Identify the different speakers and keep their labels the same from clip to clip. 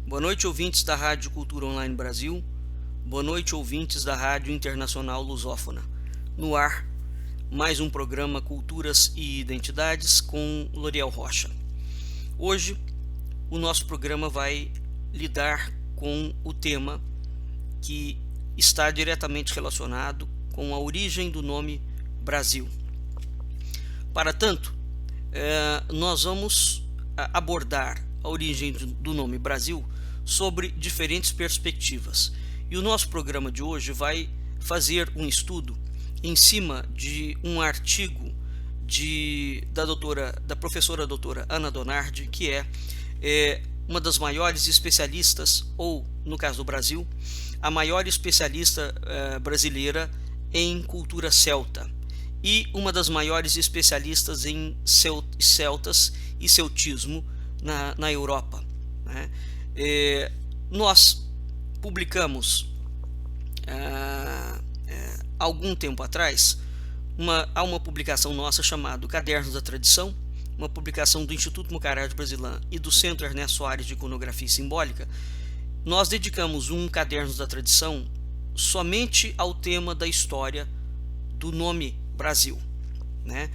Speaker 1: Boa noite, ouvintes da Rádio Cultura Online Brasil. Boa noite, ouvintes da Rádio Internacional Lusófona. No ar, mais um programa Culturas e Identidades com Loriel Rocha. Hoje, o nosso programa vai lidar com o tema que está diretamente relacionado com a origem do nome Brasil. Para tanto, nós vamos abordar a origem do nome Brasil sobre diferentes perspectivas. E o nosso programa de hoje vai fazer um estudo em cima de um artigo da professora doutora Ana Donardi, que é uma das maiores especialistas, ou no caso do Brasil, a maior especialista brasileira em cultura celta e uma das maiores especialistas em celtas e celtismo na Europa, né? Nós publicamos algum tempo atrás uma publicação nossa chamada Cadernos da Tradição, uma publicação do Instituto Mucará de Brasilã e do Centro Ernesto Soares de Iconografia Simbólica. Nós dedicamos um Cadernos da Tradição somente ao tema da história do nome Brasil, né?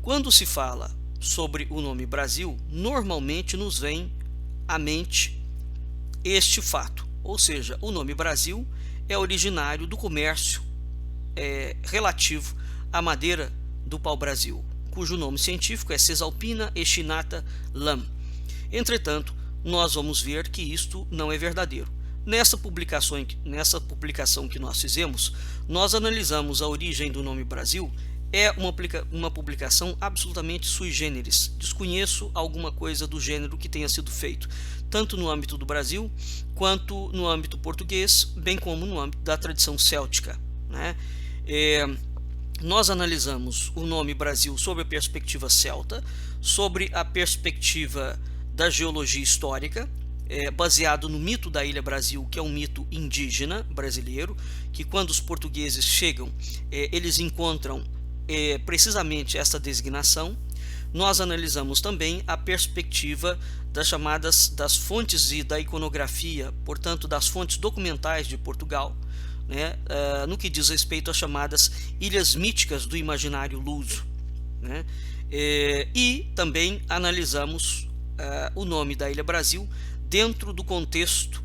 Speaker 1: Quando se fala sobre o nome Brasil, normalmente nos vem à mente este fato, ou seja, o nome Brasil é originário do comércio relativo à madeira do pau-brasil, cujo nome científico é Cisalpina echinata Lam. Entretanto, nós vamos ver que isto não é verdadeiro. Nessa publicação que nós fizemos, nós analisamos a origem do nome Brasil. É uma publicação absolutamente sui generis. Desconheço alguma coisa do gênero que tenha sido feito, tanto no âmbito do Brasil, quanto no âmbito português, bem como no âmbito da tradição céltica, né? Nós analisamos o nome Brasil sobre a perspectiva celta, sobre a perspectiva da geologia histórica, baseado no mito da Ilha Brasil, que é um mito indígena brasileiro, que quando os portugueses chegam, eles encontram precisamente essa designação. Nós analisamos também a perspectiva das fontes e da iconografia, portanto das fontes documentais de Portugal, né, no que diz respeito às chamadas ilhas míticas do imaginário luso, né, e também analisamos o nome da Ilha Brasil dentro do contexto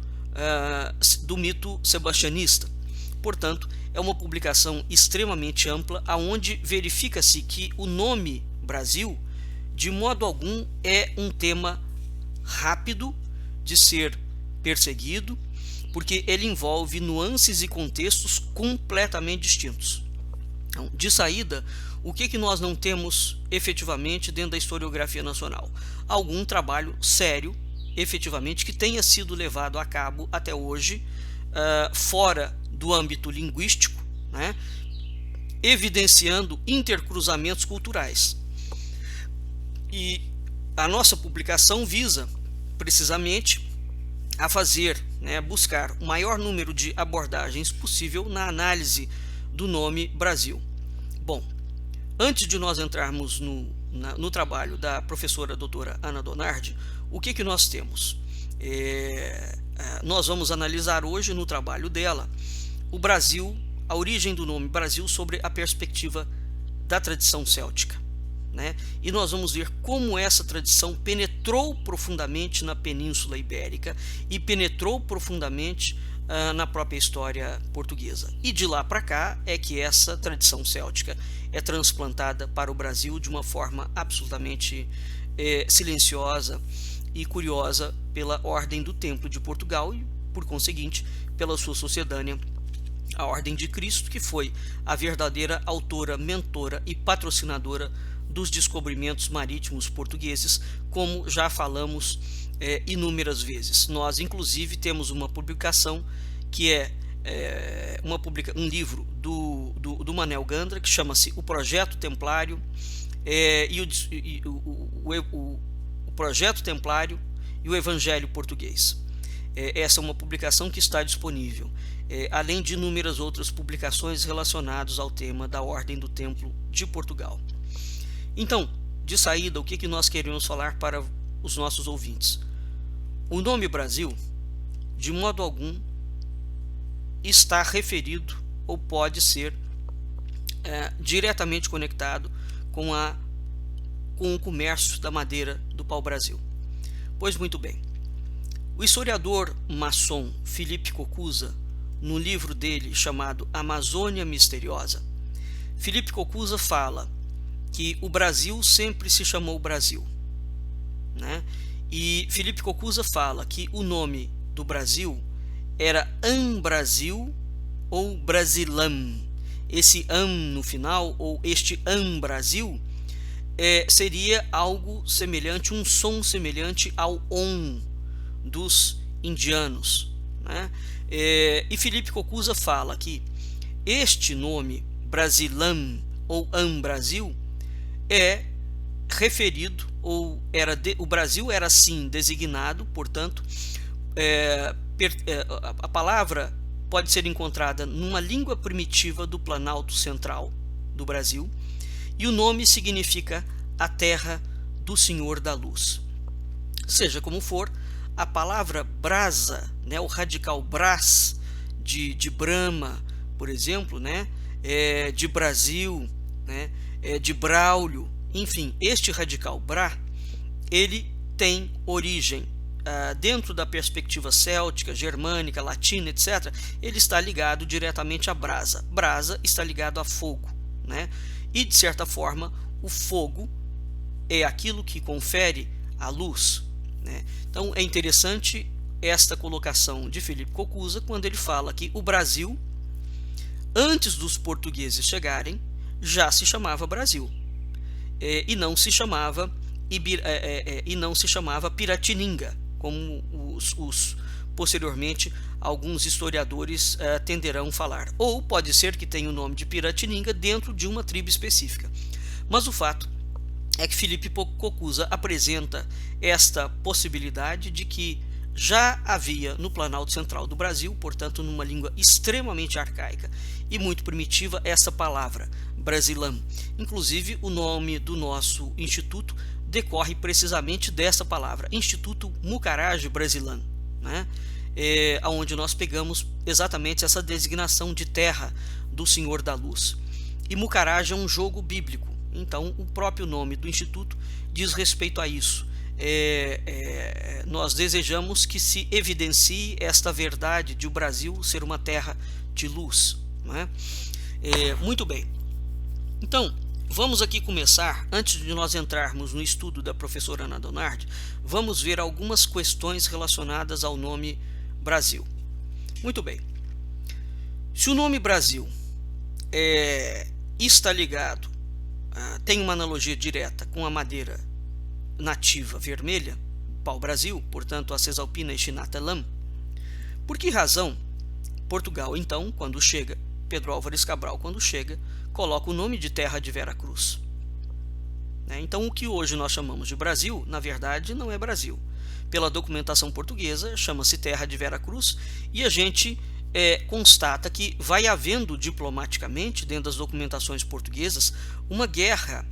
Speaker 1: do mito sebastianista. Portanto, é uma publicação extremamente ampla, aonde verifica-se que o nome Brasil, de modo algum, é um tema rápido de ser perseguido, porque ele envolve nuances e contextos completamente distintos. Então, de saída, o que nós não temos efetivamente dentro da historiografia nacional? Algum trabalho sério, efetivamente, que tenha sido levado a cabo até hoje, fora do âmbito linguístico, né, evidenciando intercruzamentos culturais. E a nossa publicação visa precisamente a fazer, né, buscar o maior número de abordagens possível na análise do nome Brasil. Bom, antes de nós entrarmos no trabalho da professora doutora Ana Donardi, o que nós temos? Nós vamos analisar hoje no trabalho dela o Brasil, a origem do nome Brasil sobre a perspectiva da tradição céltica, né? E nós vamos ver como essa tradição penetrou profundamente na Península Ibérica e penetrou profundamente na própria história portuguesa. E de lá para cá é que essa tradição céltica é transplantada para o Brasil de uma forma absolutamente silenciosa e curiosa pela Ordem do Templo de Portugal e, por conseguinte, pela sua sucedânea, a Ordem de Cristo, que foi a verdadeira autora, mentora e patrocinadora dos descobrimentos marítimos portugueses, como já falamos inúmeras vezes. Nós, inclusive, temos uma publicação que um livro do Manel Gandra, que chama-se O Projeto Templário, o Projeto Templário e o Evangelho Português. Essa é uma publicação que está disponível, além de inúmeras outras publicações relacionadas ao tema da Ordem do Templo de Portugal. Então, de saída, o que nós queremos falar para os nossos ouvintes? o nome Brasil, de modo algum, está referido ou pode ser diretamente conectado com o comércio da madeira do pau-brasil. Pois muito bem, o historiador maçom Felipe Cocuza, no livro dele chamado Amazônia Misteriosa, Felipe Cocuza fala que o Brasil sempre se chamou Brasil, né? E Felipe Cocuza fala que o nome do Brasil era Ambrasil ou Brasilam. Esse no final, ou este Ambrasil, seria algo semelhante, um som semelhante ao on dos indianos, né? E Felipe Cocuza fala que este nome Brasilam ou Ambrasil é referido, ou o Brasil era assim designado, portanto, a palavra pode ser encontrada numa língua primitiva do Planalto Central do Brasil, e o nome significa a terra do Senhor da Luz. Seja como for, a palavra brasa, né, o radical bras de Brahma, por exemplo, né, de Brasil, né, de Braulio, enfim, este radical bra, ele tem origem dentro da perspectiva céltica, germânica, latina, etc. Ele está ligado diretamente à brasa. Brasa está ligado a fogo, né? E de certa forma o fogo é aquilo que confere a luz, né? Então é interessante esta colocação de Felipe Cocuza quando ele fala que o Brasil, antes dos portugueses chegarem, já se chamava Brasil, e não se chamava Piratininga, como posteriormente alguns historiadores tenderão a falar. Ou pode ser que tenha o nome de Piratininga dentro de uma tribo específica. Mas o fato é que Felipe Cocuza apresenta esta possibilidade de que já havia no Planalto Central do Brasil, portanto numa língua extremamente arcaica e muito primitiva, essa palavra, Brasilam. Inclusive o nome do nosso instituto decorre precisamente dessa palavra, Instituto Mucarage Brasilam, né? Onde nós pegamos exatamente essa designação de terra do Senhor da Luz. E Mucarage é um jogo bíblico, então o próprio nome do instituto diz respeito a isso. Nós desejamos que se evidencie esta verdade de o Brasil ser uma terra de luz, né? Muito bem, então vamos aqui começar, antes de nós entrarmos no estudo da professora Ana Donardi, vamos ver algumas questões relacionadas ao nome Brasil. Muito bem, se o nome Brasil está ligado, tem uma analogia direta com a madeira nativa vermelha, pau-brasil, portanto a Cesalpina e Chinatalam, por que razão Portugal, então, quando chega, Pedro Álvares Cabral, quando chega, coloca o nome de terra de Vera Cruz? Então, o que hoje nós chamamos de Brasil, na verdade, não é Brasil. Pela documentação portuguesa, chama-se terra de Vera Cruz, e a gente constata que vai havendo diplomaticamente, dentro das documentações portuguesas, uma guerra,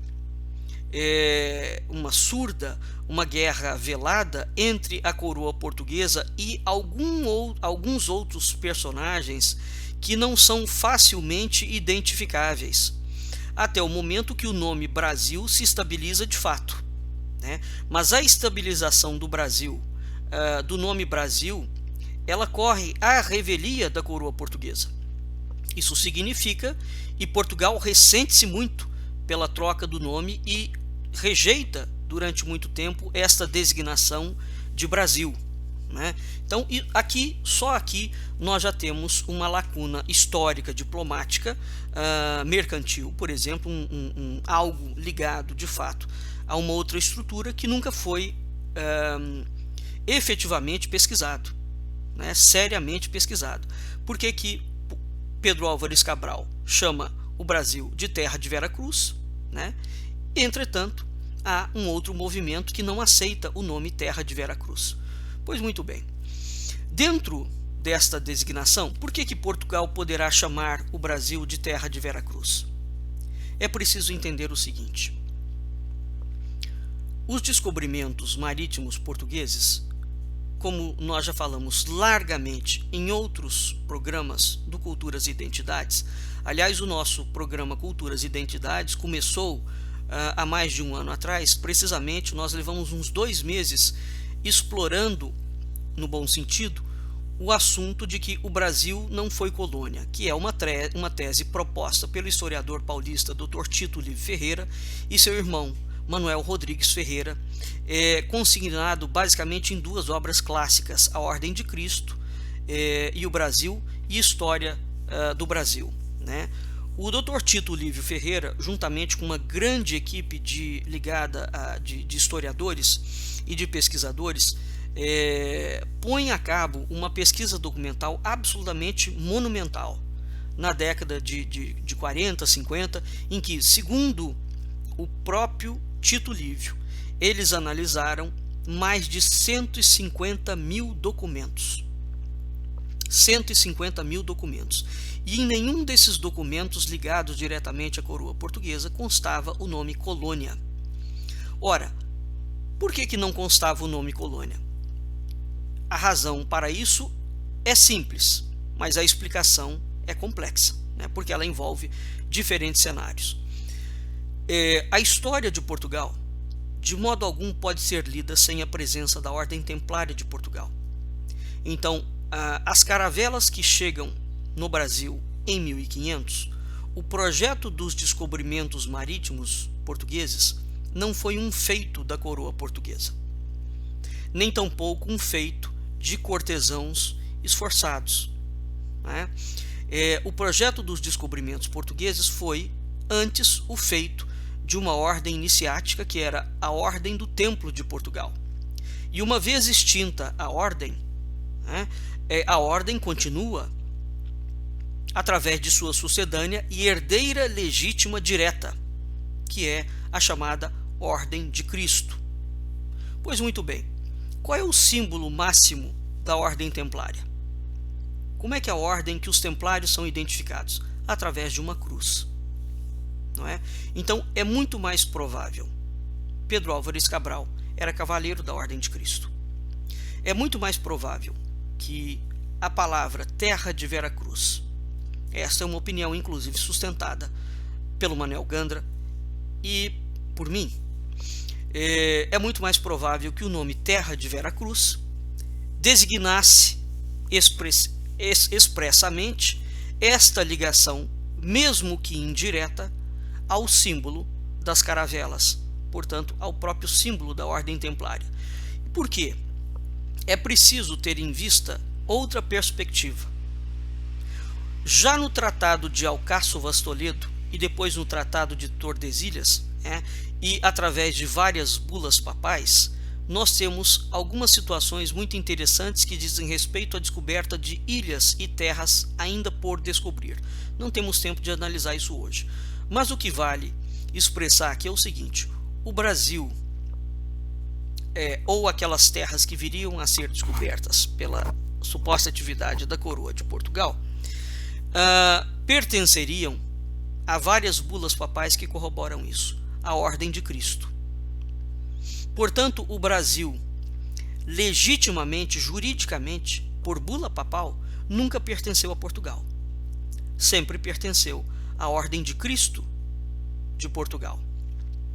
Speaker 1: uma guerra velada entre a coroa portuguesa e alguns outros personagens que não são facilmente identificáveis, até o momento que o nome Brasil se estabiliza de fato, né? Mas a estabilização do Brasil, do nome Brasil, ela corre à revelia da coroa portuguesa. Isso significa que Portugal ressente-se muito pela troca do nome e rejeita durante muito tempo esta designação de Brasil, né? Então, só aqui nós já temos uma lacuna histórica, diplomática, mercantil, por exemplo, algo ligado de fato a uma outra estrutura que nunca foi efetivamente pesquisado, né? Seriamente pesquisado. Por que que Pedro Álvares Cabral chama o Brasil de terra de Vera Cruz, né? Entretanto, há um outro movimento que não aceita o nome terra de Vera Cruz. Pois muito bem, dentro desta designação, por que que Portugal poderá chamar o Brasil de terra de Vera Cruz? É preciso entender o seguinte: os descobrimentos marítimos portugueses como nós já falamos largamente em outros programas do Culturas e Identidades. Aliás, o nosso programa Culturas e Identidades começou há mais de um ano atrás. Precisamente, nós levamos uns 2 meses explorando, no bom sentido, o assunto de que o Brasil não foi colônia, que é uma tese proposta pelo historiador paulista Dr. Tito Livio Ferreira e seu irmão Manuel Rodrigues Ferreira, consignado basicamente em 2 obras clássicas, A Ordem de Cristo e o Brasil, e História do Brasil, né? O Dr. Tito Livio Ferreira, juntamente com uma grande equipe ligada de historiadores e de pesquisadores, põe a cabo uma pesquisa documental absolutamente monumental na década de 40, 50, em que, segundo o próprio Tito Livio, eles analisaram mais de 150 mil documentos. 150 mil documentos. E em nenhum desses documentos ligados diretamente à coroa portuguesa constava o nome colônia. Ora, por que não constava o nome colônia? A razão para isso é simples, mas a explicação é complexa, né? Porque ela envolve diferentes cenários. A história de Portugal, de modo algum, pode ser lida sem a presença da Ordem Templária de Portugal. Então, as caravelas que chegam no Brasil em 1500, o projeto dos descobrimentos marítimos portugueses não foi um feito da coroa portuguesa, nem tampouco um feito de cortesãos esforçados, né? O projeto dos descobrimentos portugueses foi antes o feito de uma ordem iniciática, que era a Ordem do Templo de Portugal. E uma vez extinta a ordem, né, a ordem continua através de sua sucedânea e herdeira legítima direta, que é a chamada Ordem de Cristo. Pois muito bem, qual é o símbolo máximo da Ordem Templária? Como é que é a ordem que os templários são identificados? Através de uma cruz. Não é? Então é muito mais provável. Pedro Álvares Cabral era cavaleiro da Ordem de Cristo. É muito mais provável que a palavra terra de Vera Cruz, essa é uma opinião inclusive sustentada pelo Manuel Gandra e por mim, é muito mais provável que o nome terra de Vera Cruz designasse expressamente esta ligação, mesmo que indireta, ao símbolo das caravelas, portanto, ao próprio símbolo da Ordem Templária. Por quê? É preciso ter em vista outra perspectiva. Já no Tratado de Alcáçovas Toledo e depois no Tratado de Tordesilhas, e através de várias bulas papais, nós temos algumas situações muito interessantes que dizem respeito à descoberta de ilhas e terras ainda por descobrir. Não temos tempo de analisar isso hoje. Mas o que vale expressar aqui é o seguinte: o Brasil, ou aquelas terras que viriam a ser descobertas pela suposta atividade da coroa de Portugal, pertenceriam a várias bulas papais que corroboram isso, a Ordem de Cristo. Portanto, o Brasil, legitimamente, juridicamente, por bula papal, nunca pertenceu a Portugal. Sempre pertenceu à Ordem de Cristo de Portugal,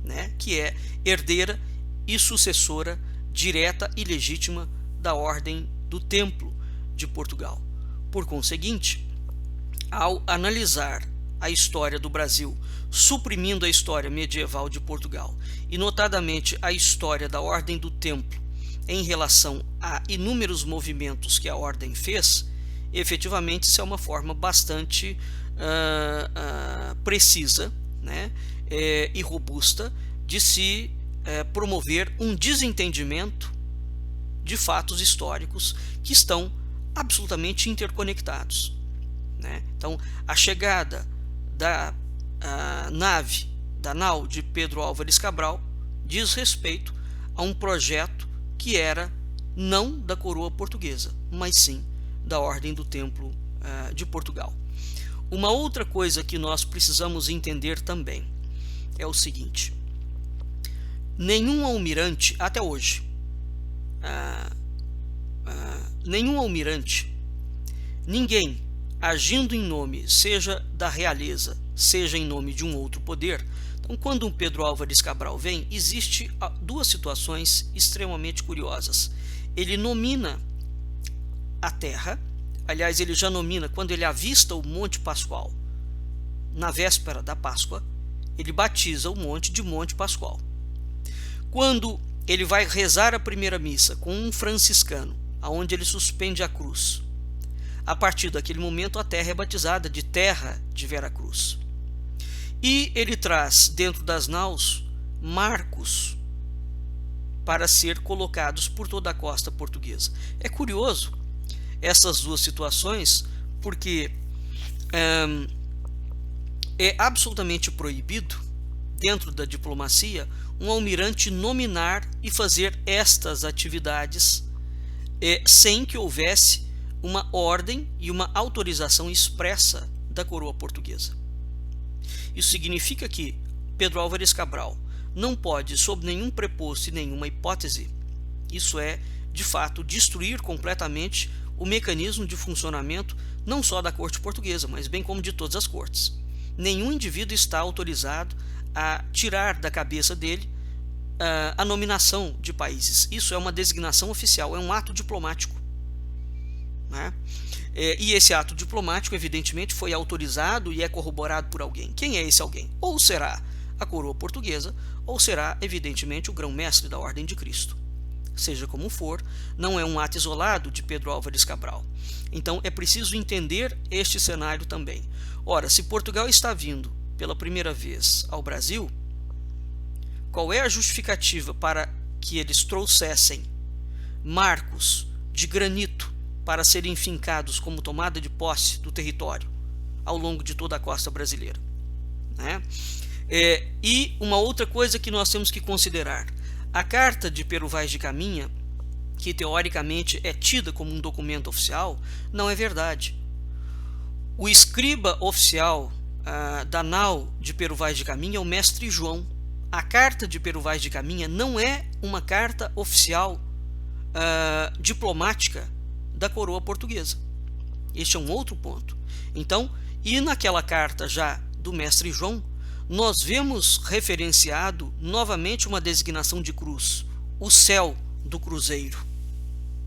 Speaker 1: né? Que é herdeira e sucessora direta e legítima da Ordem do Templo de Portugal. Por conseguinte, ao analisar a história do Brasil, suprimindo a história medieval de Portugal e notadamente a história da Ordem do Templo em relação a inúmeros movimentos que a Ordem fez, efetivamente isso é uma forma bastante precisa, né, e robusta de se promover um desentendimento de fatos históricos que estão absolutamente interconectados, né? Então, a chegada da nau de Pedro Álvares Cabral diz respeito a um projeto que era não da coroa portuguesa, mas sim da Ordem do Templo de Portugal. Uma outra coisa que nós precisamos entender também é o seguinte: nenhum almirante, até hoje, nenhum almirante, ninguém agindo em nome, seja da realeza, seja em nome de um outro poder. Então, quando um Pedro Álvares Cabral vem, existe duas situações extremamente curiosas. Ele nomina a terra, aliás, ele já nomina quando ele avista o Monte Pascoal, na véspera da Páscoa, ele batiza o monte de Monte Pascoal. Quando ele vai rezar a primeira missa com um franciscano, aonde ele suspende a cruz, a partir daquele momento a terra é batizada de Terra de Veracruz. E ele traz dentro das naus marcos para ser colocados por toda a costa portuguesa. É curioso essas duas situações, porque é absolutamente proibido, dentro da diplomacia, um almirante nominar e fazer estas atividades sem que houvesse uma ordem e uma autorização expressa da coroa portuguesa. Isso significa que Pedro Álvares Cabral não pode, sob nenhum preposto e nenhuma hipótese, isso é, de fato, destruir completamente o mecanismo de funcionamento não só da corte portuguesa, mas bem como de todas as cortes. Nenhum indivíduo está autorizado a tirar da cabeça dele a nominação de países. Isso é uma designação oficial, é um ato diplomático, né? E esse ato diplomático, evidentemente, foi autorizado e é corroborado por alguém. Quem é esse alguém? Ou será a coroa portuguesa, ou será, evidentemente, o grão-mestre da Ordem de Cristo. Seja como for, não é um ato isolado de Pedro Álvares Cabral. Então é preciso entender este cenário também. Ora, se Portugal está vindo pela primeira vez ao Brasil, qual é a justificativa para que eles trouxessem marcos de granito para serem fincados como tomada de posse do território ao longo de toda a costa brasileira, né? E uma outra coisa que nós temos que considerar: a Carta de Pero Vaz de Caminha, que teoricamente é tida como um documento oficial, não é verdade. O escriba oficial da nau de Pero Vaz de Caminha é o mestre João. A Carta de Pero Vaz de Caminha não é uma carta oficial diplomática da coroa portuguesa. Este é um outro ponto. Então, e naquela carta já do mestre João, nós vemos referenciado novamente uma designação de cruz, o céu do cruzeiro,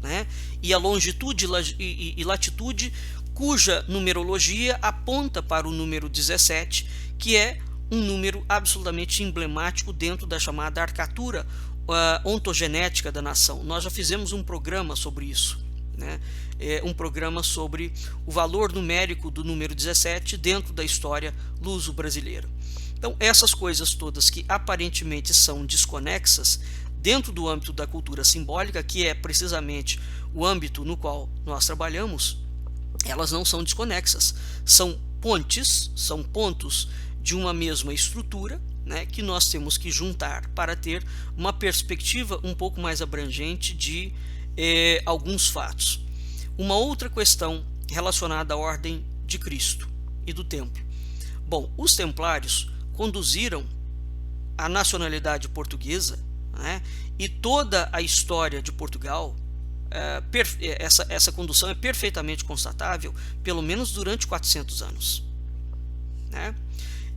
Speaker 1: né? E a longitude e latitude, cuja numerologia aponta para o número 17, que é um número absolutamente emblemático dentro da chamada arcatura ontogenética da nação. Nós já fizemos um programa sobre isso, né? Um programa sobre o valor numérico do número 17 dentro da história luso-brasileira. Então, essas coisas todas que aparentemente são desconexas dentro do âmbito da cultura simbólica, que é precisamente o âmbito no qual nós trabalhamos, elas não são desconexas. São pontes, são pontos de uma mesma estrutura, né, que nós temos que juntar para ter uma perspectiva um pouco mais abrangente de alguns fatos. Uma outra questão relacionada à Ordem de Cristo e do Templo. Bom, os templários conduziram a nacionalidade portuguesa, né, e toda a história de Portugal, essa condução é perfeitamente constatável, pelo menos durante 400 anos. Né?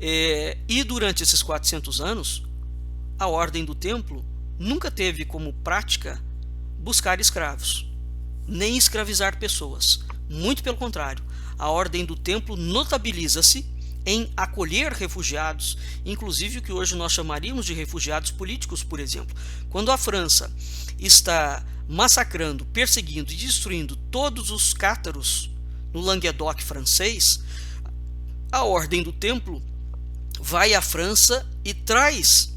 Speaker 1: E durante esses 400 anos, a Ordem do Templo nunca teve como prática buscar escravos, nem escravizar pessoas. Muito pelo contrário, a Ordem do Templo notabiliza-se em acolher refugiados, inclusive o que hoje nós chamaríamos de refugiados políticos, por exemplo. Quando a França está massacrando, perseguindo e destruindo todos os cátaros no Languedoc francês, a Ordem do Templo vai à França e traz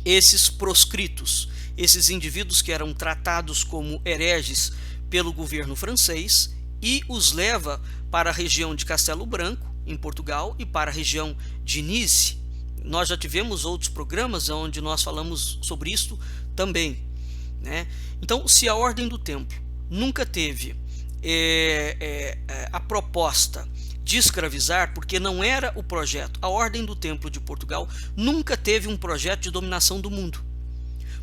Speaker 1: esses proscritos, esses indivíduos que eram tratados como hereges pelo governo francês, e os leva para a região de Castelo Branco, em Portugal, e para a região de Nice. Nós já tivemos outros programas onde nós falamos sobre isso também, né? Então, se a Ordem do Templo nunca teve a proposta de escravizar, porque não era o projeto, a Ordem do Templo de Portugal nunca teve um projeto de dominação do mundo.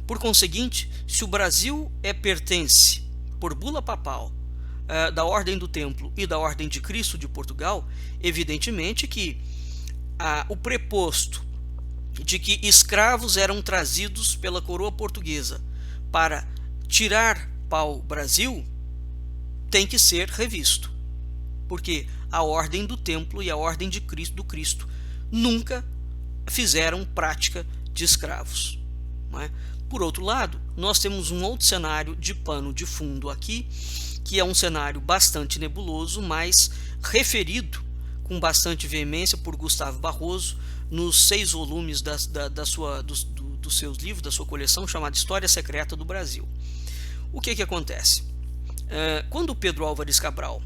Speaker 1: Por conseguinte, se o Brasil pertence por bula papal da Ordem do Templo e da Ordem de Cristo de Portugal, evidentemente que o preposto de que escravos eram trazidos pela coroa portuguesa para tirar pau-brasil tem que ser revisto, porque a Ordem do Templo e a Ordem de Cristo, do Cristo nunca fizeram prática de escravos, não é? Por outro lado, nós temos um outro cenário de pano de fundo aqui, que é um cenário bastante nebuloso, mas referido com bastante veemência por Gustavo Barroso nos 6 volumes dos seus livros, da sua coleção, chamada História Secreta do Brasil. O que acontece? Quando Pedro Álvares Cabral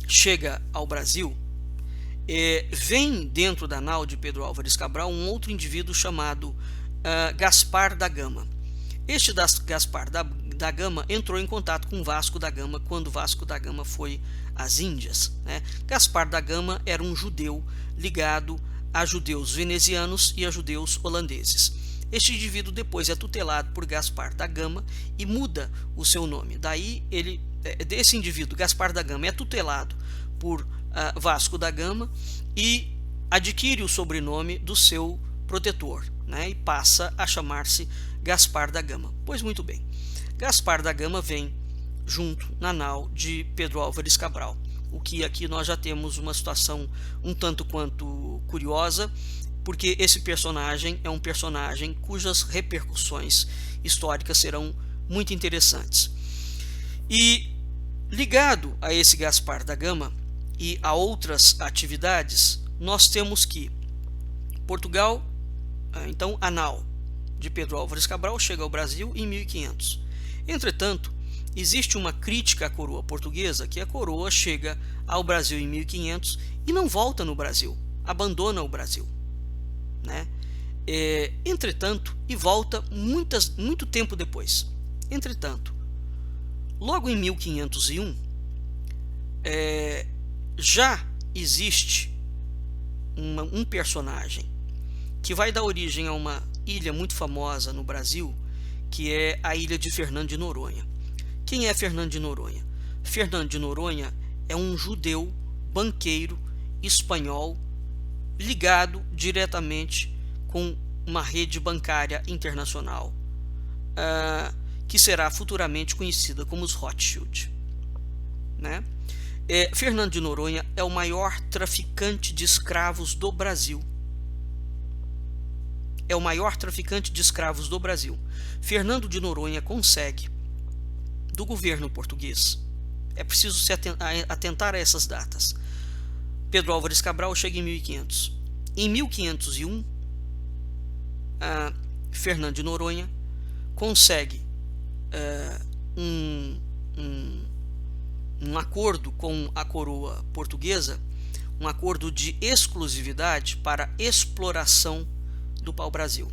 Speaker 1: chega ao Brasil, vem dentro da nau de Pedro Álvares Cabral um outro indivíduo chamado Gaspar da Gama. Este Gaspar da Gama entrou em contato com Vasco da Gama quando Vasco da Gama foi às Índias, né? Gaspar da Gama era um judeu ligado a judeus venezianos e a judeus holandeses. Este indivíduo depois é tutelado por Gaspar da Gama e muda o seu nome. Daí desse indivíduo, Gaspar da Gama, é tutelado por Vasco da Gama e adquire o sobrenome do seu protetor, né? E passa a chamar-se Gaspar da Gama. Pois muito bem, Gaspar da Gama vem junto na nau de Pedro Álvares Cabral, o que aqui nós já temos uma situação um tanto quanto curiosa, porque esse personagem é um personagem cujas repercussões históricas serão muito interessantes. E ligado a esse Gaspar da Gama e a outras atividades, nós temos que Portugal, então a nau de Pedro Álvares Cabral chega ao Brasil em 1500. Entretanto, existe uma crítica à coroa portuguesa, que a coroa chega ao Brasil em 1500 e não volta no Brasil, abandona o Brasil, né? Entretanto, e volta muito tempo depois. Entretanto, logo em 1501, já existe um personagem que vai dar origem a uma ilha muito famosa no Brasil, que é a ilha de Fernando de Noronha. Quem é Fernando de Noronha? Fernando de Noronha é um judeu banqueiro espanhol ligado diretamente com uma rede bancária internacional, que será futuramente conhecida como os Rothschild, né? Fernando de Noronha é o maior traficante de escravos do Brasil. É o maior traficante de escravos do Brasil. Fernando de Noronha consegue, do governo português, é preciso se atentar a essas datas. Pedro Álvares Cabral chega em 1500. Em 1501, Fernando de Noronha consegue um acordo com a coroa portuguesa, um acordo de exclusividade para exploração do pau-brasil,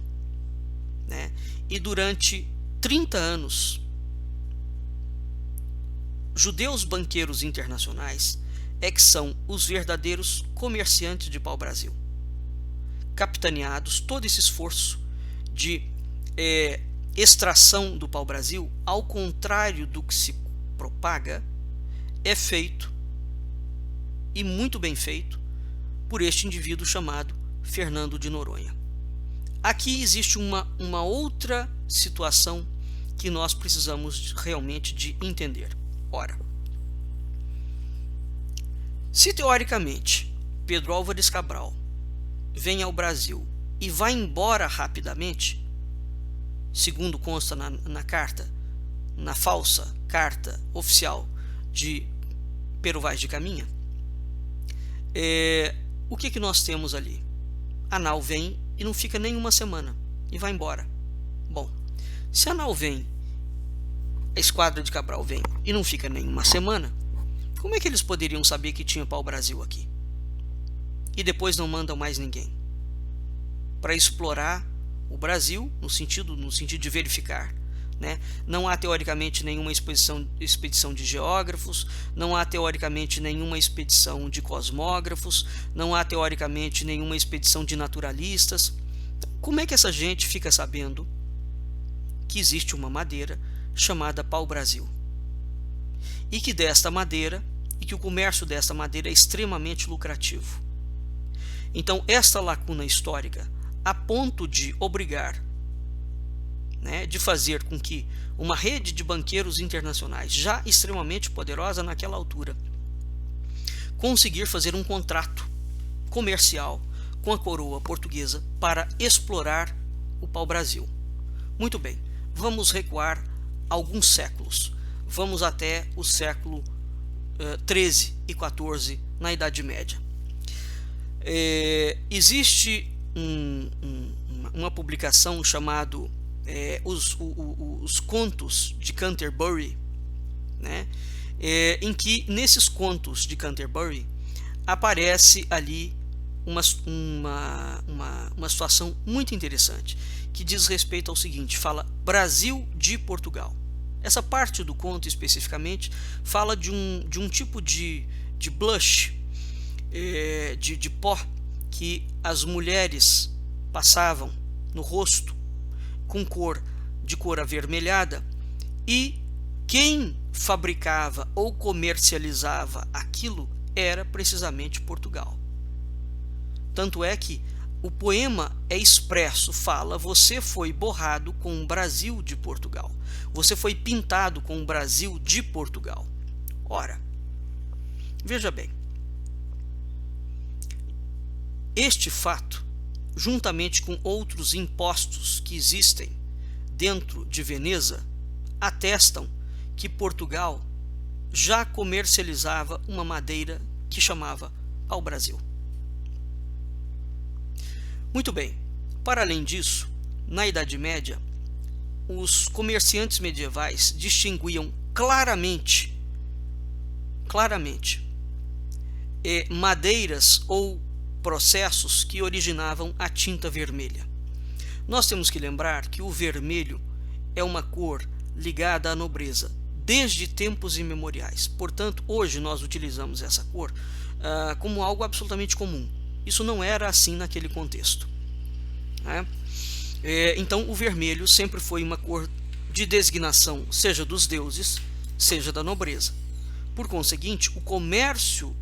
Speaker 1: né? E durante 30 anos, judeus banqueiros internacionais é que são os verdadeiros comerciantes de pau-brasil, capitaneados todo esse esforço de extração do pau-brasil, ao contrário do que se propaga, é feito, e muito bem feito, por este indivíduo chamado Fernando de Noronha. Aqui existe uma outra situação que nós precisamos realmente de entender. Ora, se teoricamente Pedro Álvares Cabral vem ao Brasil e vai embora rapidamente, segundo consta na carta, na falsa carta oficial de Pero Vaz de Caminha, o que nós temos ali? A nau vem e não fica nem uma semana e vai embora. Bom, se a nau vem, a esquadra de Cabral vem e não fica nem uma semana, como é que eles poderiam saber que tinha pau-brasil aqui? E depois não mandam mais ninguém para explorar o Brasil, no sentido de verificar, né? Não há teoricamente nenhuma expedição de geógrafos, não há teoricamente nenhuma expedição de cosmógrafos, não há teoricamente nenhuma expedição de naturalistas. Como é que essa gente fica sabendo que existe uma madeira chamada pau-brasil? e que o comércio desta madeira é extremamente lucrativo. Então, esta lacuna histórica, a ponto de obrigar, de fazer com que uma rede de banqueiros internacionais, já extremamente poderosa naquela altura, conseguir fazer um contrato comercial com a coroa portuguesa para explorar o pau-brasil. Muito bem, vamos recuar alguns séculos. Vamos até o século 13 e 14, na Idade Média. Existe uma publicação chamada os Contos de Canterbury, em que nesses Contos de Canterbury aparece ali uma situação muito interessante, que diz respeito ao seguinte: fala Brasil de Portugal. Essa parte do conto especificamente fala de um tipo de blush, de pó que as mulheres passavam no rosto com de cor avermelhada, e quem fabricava ou comercializava aquilo era precisamente Portugal. Tanto é que o poema é expresso, fala: você foi borrado com o Brasil de Portugal, você foi pintado com o Brasil de Portugal. Ora, veja bem, este fato, juntamente com outros impostos que existem dentro de Veneza, atestam que Portugal já comercializava uma madeira que chamava pau-brasil. Muito bem, para além disso, na Idade Média, os comerciantes medievais distinguiam claramente madeiras ou processos que originavam a tinta vermelha. Nós temos que lembrar que o vermelho é uma cor ligada à nobreza desde tempos imemoriais. Portanto, hoje nós utilizamos essa cor como algo absolutamente comum. Isso não era assim naquele contexto. Então, o vermelho sempre foi uma cor de designação, seja dos deuses, seja da nobreza. Por conseguinte, o comércio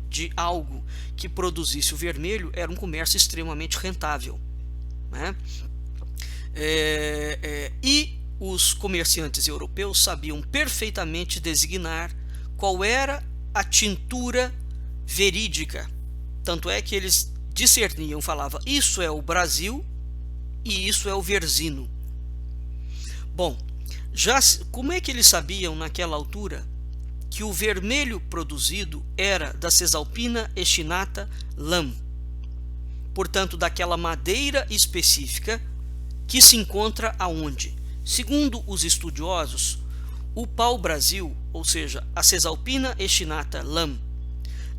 Speaker 1: de algo que produzisse o vermelho era um comércio extremamente rentável. E os comerciantes europeus sabiam perfeitamente designar qual era a tintura verídica. Tanto é que eles discerniam, falavam: isso é o Brasil e isso é o Versino. Bom, como é que eles sabiam naquela altura que o vermelho produzido era da Cesalpina echinata lam, portanto daquela madeira específica que se encontra aonde? Segundo os estudiosos, o pau-brasil, ou seja, a Cesalpina echinata lam,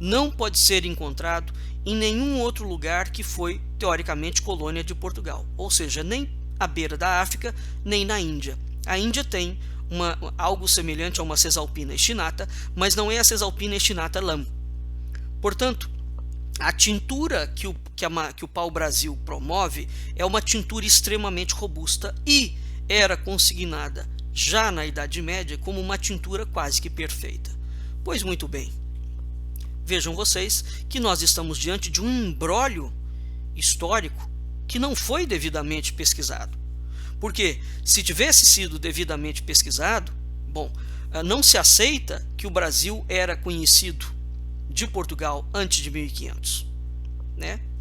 Speaker 1: não pode ser encontrado em nenhum outro lugar que foi teoricamente colônia de Portugal, ou seja, nem à beira da África, nem na Índia. A Índia tem algo semelhante a uma Cesalpina echinata, mas não é a Cesalpina echinata lam. Portanto, a tintura que o pau-brasil promove é uma tintura extremamente robusta e era consignada já na Idade Média como uma tintura quase que perfeita. Pois muito bem, vejam vocês que nós estamos diante de um imbróglio histórico que não foi devidamente pesquisado. Porque se tivesse sido devidamente pesquisado, não se aceita que o Brasil era conhecido de Portugal antes de 1500.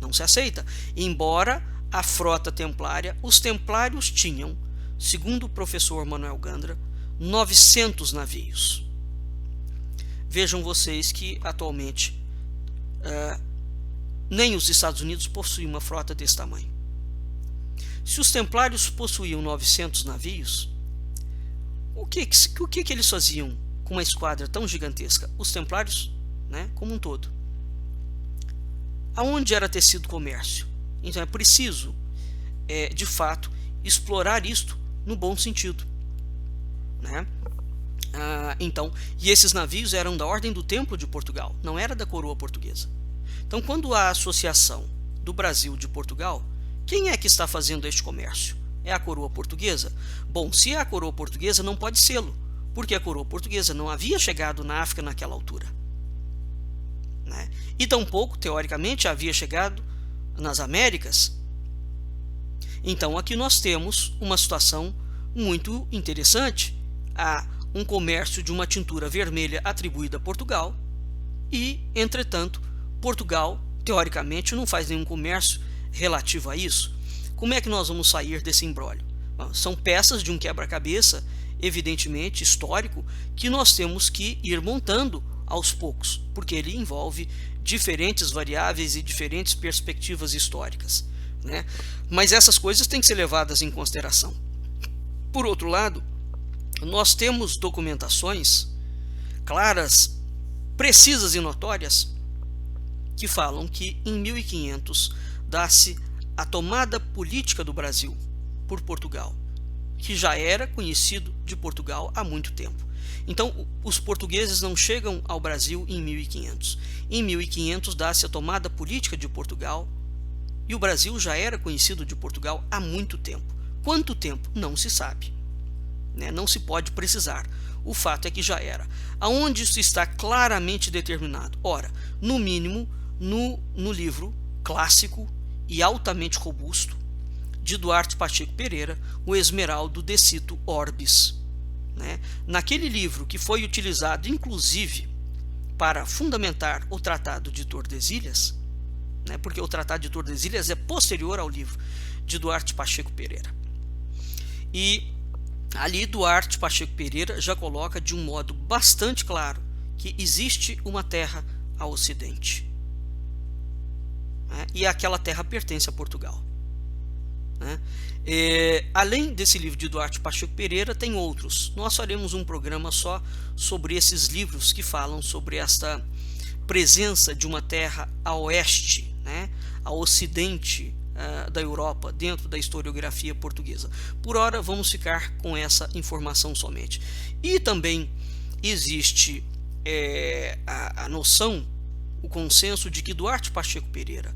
Speaker 1: Não se aceita. Embora a frota templária, os templários tinham, segundo o professor Manuel Gandra, 900 navios. Vejam vocês que atualmente nem os Estados Unidos possuem uma frota desse tamanho. Se os templários possuíam 900 navios, o que eles faziam com uma esquadra tão gigantesca? Os templários, como um todo. Aonde era tecido comércio? Então é preciso, de fato, explorar isto no bom sentido. E esses navios eram da Ordem do Templo de Portugal, não era da coroa portuguesa. Então, quando há a associação do Brasil de Portugal, quem é que está fazendo este comércio? É a coroa portuguesa? Bom, se é a coroa portuguesa, não pode sê-lo, porque a coroa portuguesa não havia chegado na África naquela altura, né? E tampouco, teoricamente, havia chegado nas Américas. Então aqui nós temos uma situação muito interessante. Há um comércio de uma tintura vermelha atribuída a Portugal e, entretanto, Portugal, teoricamente, não faz nenhum comércio relativo a isso. Como é que nós vamos sair desse imbróglio? Bom, são peças de um quebra-cabeça, evidentemente, histórico, que nós temos que ir montando aos poucos, porque ele envolve diferentes variáveis e diferentes perspectivas históricas, né? Mas essas coisas têm que ser levadas em consideração. Por outro lado, nós temos documentações claras, precisas e notórias que falam que em 1500 dá-se a tomada política do Brasil por Portugal, que já era conhecido de Portugal há muito tempo. Então, os portugueses não chegam ao Brasil em 1500. Em 1500 dá-se a tomada política de Portugal e o Brasil já era conhecido de Portugal há muito tempo. Quanto tempo? Não se sabe, né? Não se pode precisar. O fato é que já era. Aonde isso está claramente determinado? Ora, no mínimo, no livro clássico e altamente robusto de Duarte Pacheco Pereira, o Esmeraldo de Cito Orbis, né? Naquele livro que foi utilizado inclusive para fundamentar o Tratado de Tordesilhas, né? Porque o Tratado de Tordesilhas é posterior ao livro de Duarte Pacheco Pereira. E ali Duarte Pacheco Pereira já coloca de um modo bastante claro que existe uma terra ao ocidente, né? E aquela terra pertence a Portugal, né? Além desse livro de Duarte Pacheco Pereira, tem outros. Nós faremos um programa só sobre esses livros que falam sobre esta presença de uma terra a oeste, né? A ocidente da Europa, dentro da historiografia portuguesa. Por ora, vamos ficar com essa informação somente. E também existe a noção, o consenso de que Duarte Pacheco Pereira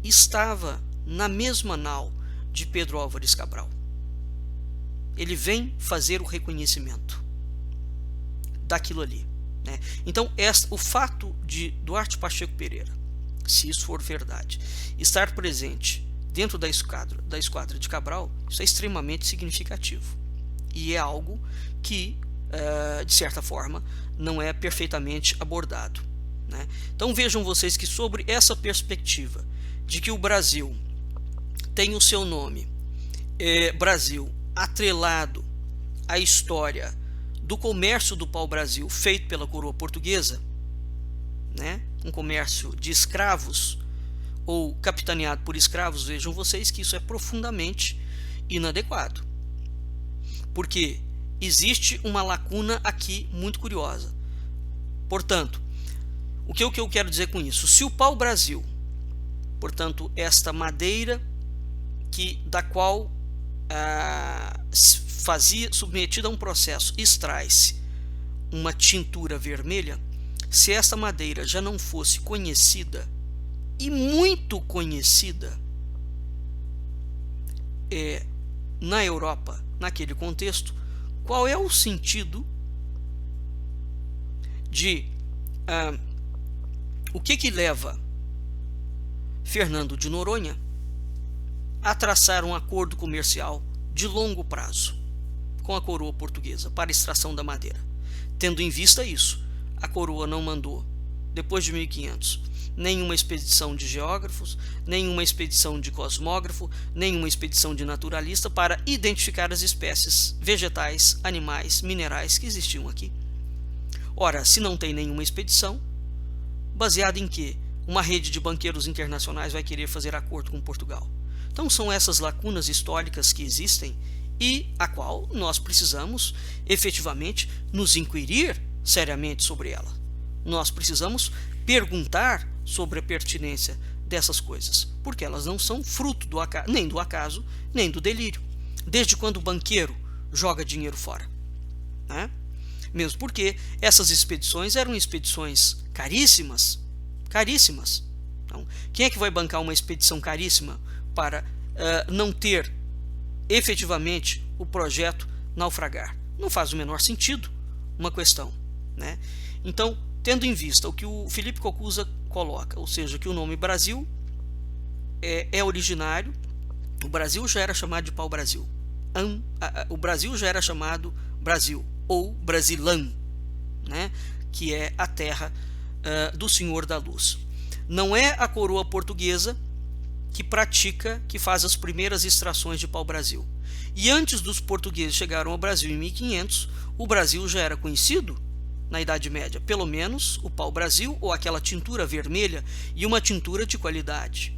Speaker 1: estava na mesma nau de Pedro Álvares Cabral. Ele vem fazer o reconhecimento daquilo ali, né? Então, o fato de Duarte Pacheco Pereira, se isso for verdade, estar presente dentro da esquadra de Cabral, isso é extremamente significativo. E é algo que, de certa forma, não é perfeitamente abordado, né? Então vejam vocês que sobre essa perspectiva de que o Brasil tem o seu nome, Brasil, atrelado à história do comércio do pau-brasil feito pela coroa portuguesa, né? Um comércio de escravos ou capitaneado por escravos, vejam vocês que isso é profundamente inadequado, porque existe uma lacuna aqui muito curiosa. Portanto, o que eu quero dizer com isso? Se o pau-brasil, portanto, esta madeira da qual submetida a um processo, extrai-se uma tintura vermelha, se essa madeira já não fosse conhecida e muito conhecida na Europa, naquele contexto, qual é o sentido de o que leva Fernando de Noronha a traçar um acordo comercial de longo prazo com a coroa portuguesa para a extração da madeira? Tendo em vista isso, a coroa não mandou, depois de 1500, nenhuma expedição de geógrafos, nenhuma expedição de cosmógrafo, nenhuma expedição de naturalista para identificar as espécies vegetais, animais, minerais que existiam aqui. Ora, se não tem nenhuma expedição, baseada em que uma rede de banqueiros internacionais vai querer fazer acordo com Portugal? Então são essas lacunas históricas que existem e a qual nós precisamos efetivamente nos inquirir seriamente sobre ela. Nós precisamos perguntar sobre a pertinência dessas coisas, porque elas não são fruto nem do acaso, nem do delírio. Desde quando o banqueiro joga dinheiro fora, né? Mesmo porque essas expedições eram expedições caríssimas, caríssimas. Então, quem é que vai bancar uma expedição caríssima para não ter efetivamente o projeto naufragar? Não faz o menor sentido uma questão, né? Então, tendo em vista o que o Felipe Cocuzza coloca, ou seja, que o nome Brasil é originário, o Brasil já era chamado de pau-brasil, o Brasil já era chamado Brasil, ou Brasilã, né? Que é a terra do Senhor da Luz. Não é a coroa portuguesa que faz as primeiras extrações de pau-brasil. E antes dos portugueses chegaram ao Brasil em 1500, o Brasil já era conhecido na Idade Média, pelo menos o pau-brasil, ou aquela tintura vermelha, e uma tintura de qualidade,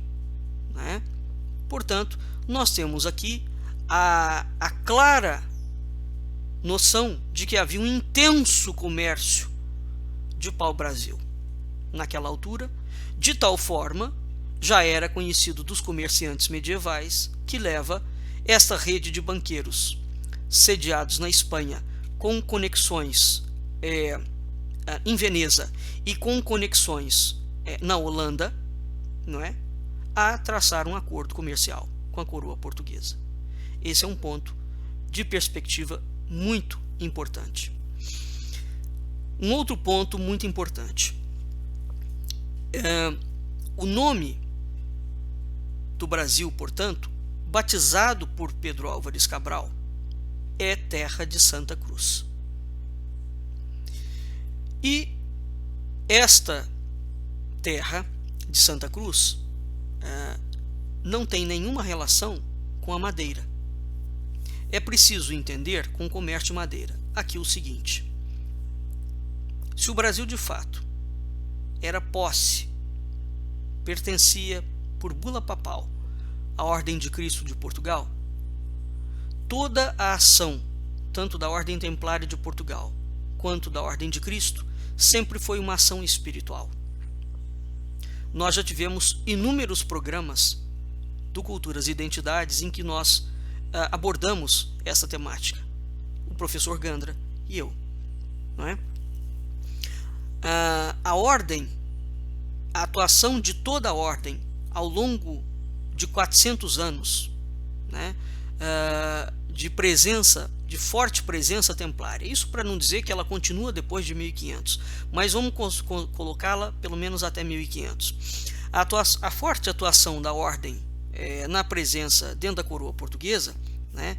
Speaker 1: né? Portanto, nós temos aqui a clara noção de que havia um intenso comércio de pau-brasil naquela altura, de tal forma já era conhecido dos comerciantes medievais que leva esta rede de banqueiros sediados na Espanha com conexões em Veneza e com conexões na Holanda, não é? A traçar um acordo comercial com a coroa portuguesa. Esse é um ponto de perspectiva muito importante. Um outro ponto muito importante. O nome do Brasil, portanto, batizado por Pedro Álvares Cabral, é Terra de Santa Cruz. E esta terra de Santa Cruz não tem nenhuma relação com a madeira. É preciso entender com o comércio de madeira aqui o seguinte: se o Brasil de fato era posse, pertencia por bula papal à Ordem de Cristo de Portugal, toda a ação, tanto da Ordem Templária de Portugal quanto da Ordem de Cristo, sempre foi uma ação espiritual. Nós já tivemos inúmeros programas do Culturas e Identidades em que nós abordamos essa temática, o professor Gandra e eu, não é? A ordem, a atuação de toda a ordem ao longo de 400 anos, né, de presença, de forte presença templária. Isso para não dizer que ela continua depois de 1500, mas vamos colocá-la pelo menos até 1500. A forte atuação da ordem na presença dentro da coroa portuguesa, né,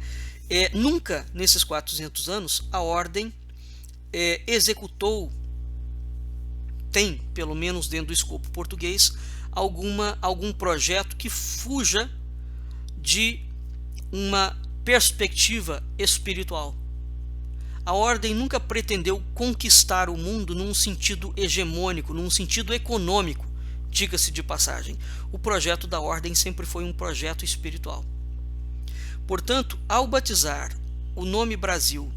Speaker 1: nunca nesses 400 anos a ordem tem, pelo menos dentro do escopo português, algum projeto que fuja de uma perspectiva espiritual. A ordem nunca pretendeu conquistar o mundo num sentido hegemônico, num sentido econômico, diga-se de passagem. O projeto da ordem sempre foi um projeto espiritual. Portanto, ao batizar o nome Brasil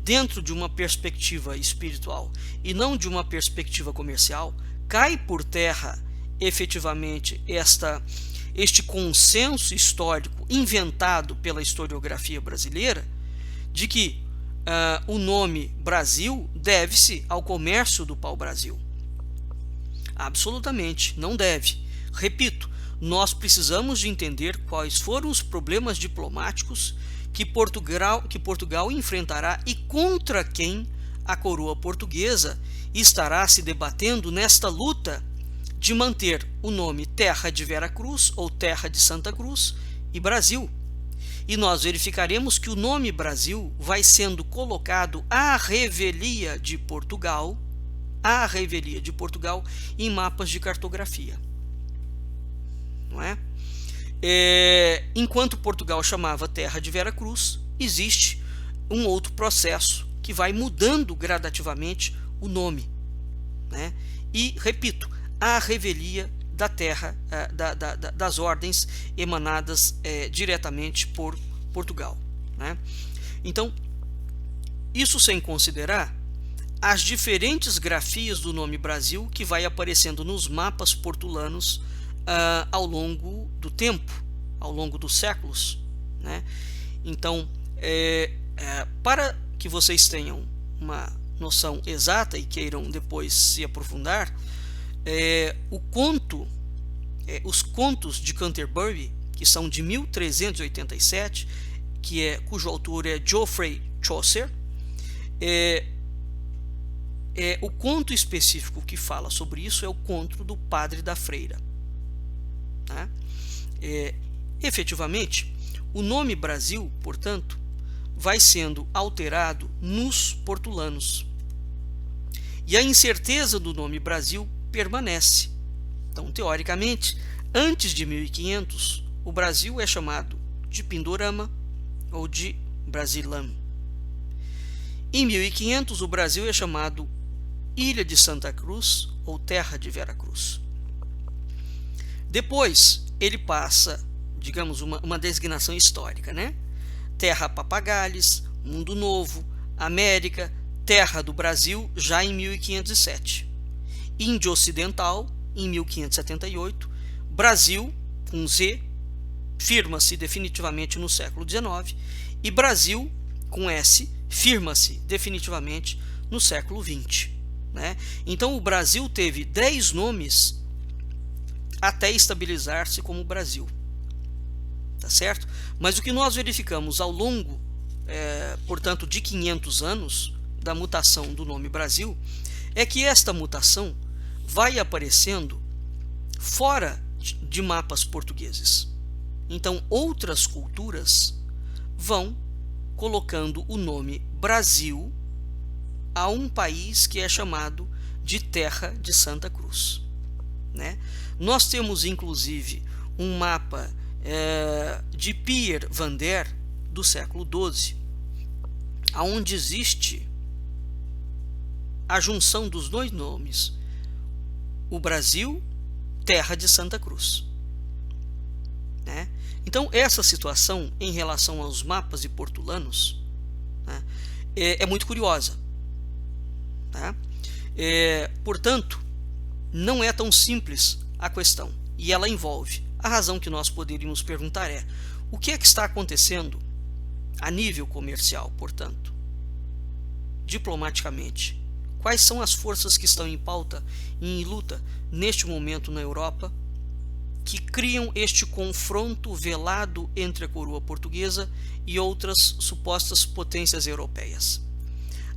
Speaker 1: dentro de uma perspectiva espiritual e não de uma perspectiva comercial, cai por terra efetivamente este consenso histórico inventado pela historiografia brasileira de que o nome Brasil deve-se ao comércio do pau-brasil. Absolutamente, não deve. Repito, nós precisamos de entender quais foram os problemas diplomáticos que Portugal enfrentará e contra quem a coroa portuguesa estará se debatendo nesta luta de manter o nome Terra de Vera Cruz ou Terra de Santa Cruz e Brasil. E nós verificaremos que o nome Brasil vai sendo colocado à revelia de Portugal, em mapas de cartografia. Não é? Enquanto Portugal chamava Terra de Vera Cruz, existe um outro processo que vai mudando gradativamente o nome, né? E, repito, a revelia da terra, das ordens emanadas diretamente por Portugal, né? Então, isso sem considerar as diferentes grafias do nome Brasil que vai aparecendo nos mapas portulanos ao longo do tempo, ao longo dos séculos, né? Então, para que vocês tenham uma noção exata e queiram depois se aprofundar, os contos de Canterbury, que são de 1387, cujo autor é Geoffrey Chaucer, O conto específico que fala sobre isso é o conto do Padre da Freira. Tá? Efetivamente, o nome Brasil, portanto, vai sendo alterado nos portulanos. E a incerteza do nome Brasil permanece. Então, teoricamente, antes de 1500, o Brasil é chamado de Pindorama ou de Brasilam. Em 1500, o Brasil é chamado Ilha de Santa Cruz ou Terra de Vera Cruz. Depois, ele passa, digamos, uma designação histórica, né? Terra Papagales, Mundo Novo, América, Terra do Brasil, já em 1507. Índia Ocidental, em 1578. Brasil, com Z, firma-se definitivamente no século XIX. E Brasil, com S, firma-se definitivamente no século XX. Né? Então, o Brasil teve 10 nomes até estabilizar-se como Brasil. Tá certo? Mas o que nós verificamos ao longo, portanto, de 500 anos da mutação do nome Brasil, é que esta mutação vai aparecendo fora de mapas portugueses. Então, outras culturas vão colocando o nome Brasil a um país que é chamado de Terra de Santa Cruz. Né? Nós temos, inclusive, um mapa de Pierre van der do século XII, onde existe a junção dos dois nomes, o Brasil, Terra de Santa Cruz. Né? Então, essa situação em relação aos mapas de portulanos, né, é muito curiosa. Tá? Portanto, não é tão simples a questão, e ela envolve. A razão que nós poderíamos perguntar é: o que é que está acontecendo a nível comercial, portanto, diplomaticamente? Quais são as forças que estão em pauta e em luta neste momento na Europa, que criam este confronto velado entre a coroa portuguesa e outras supostas potências europeias,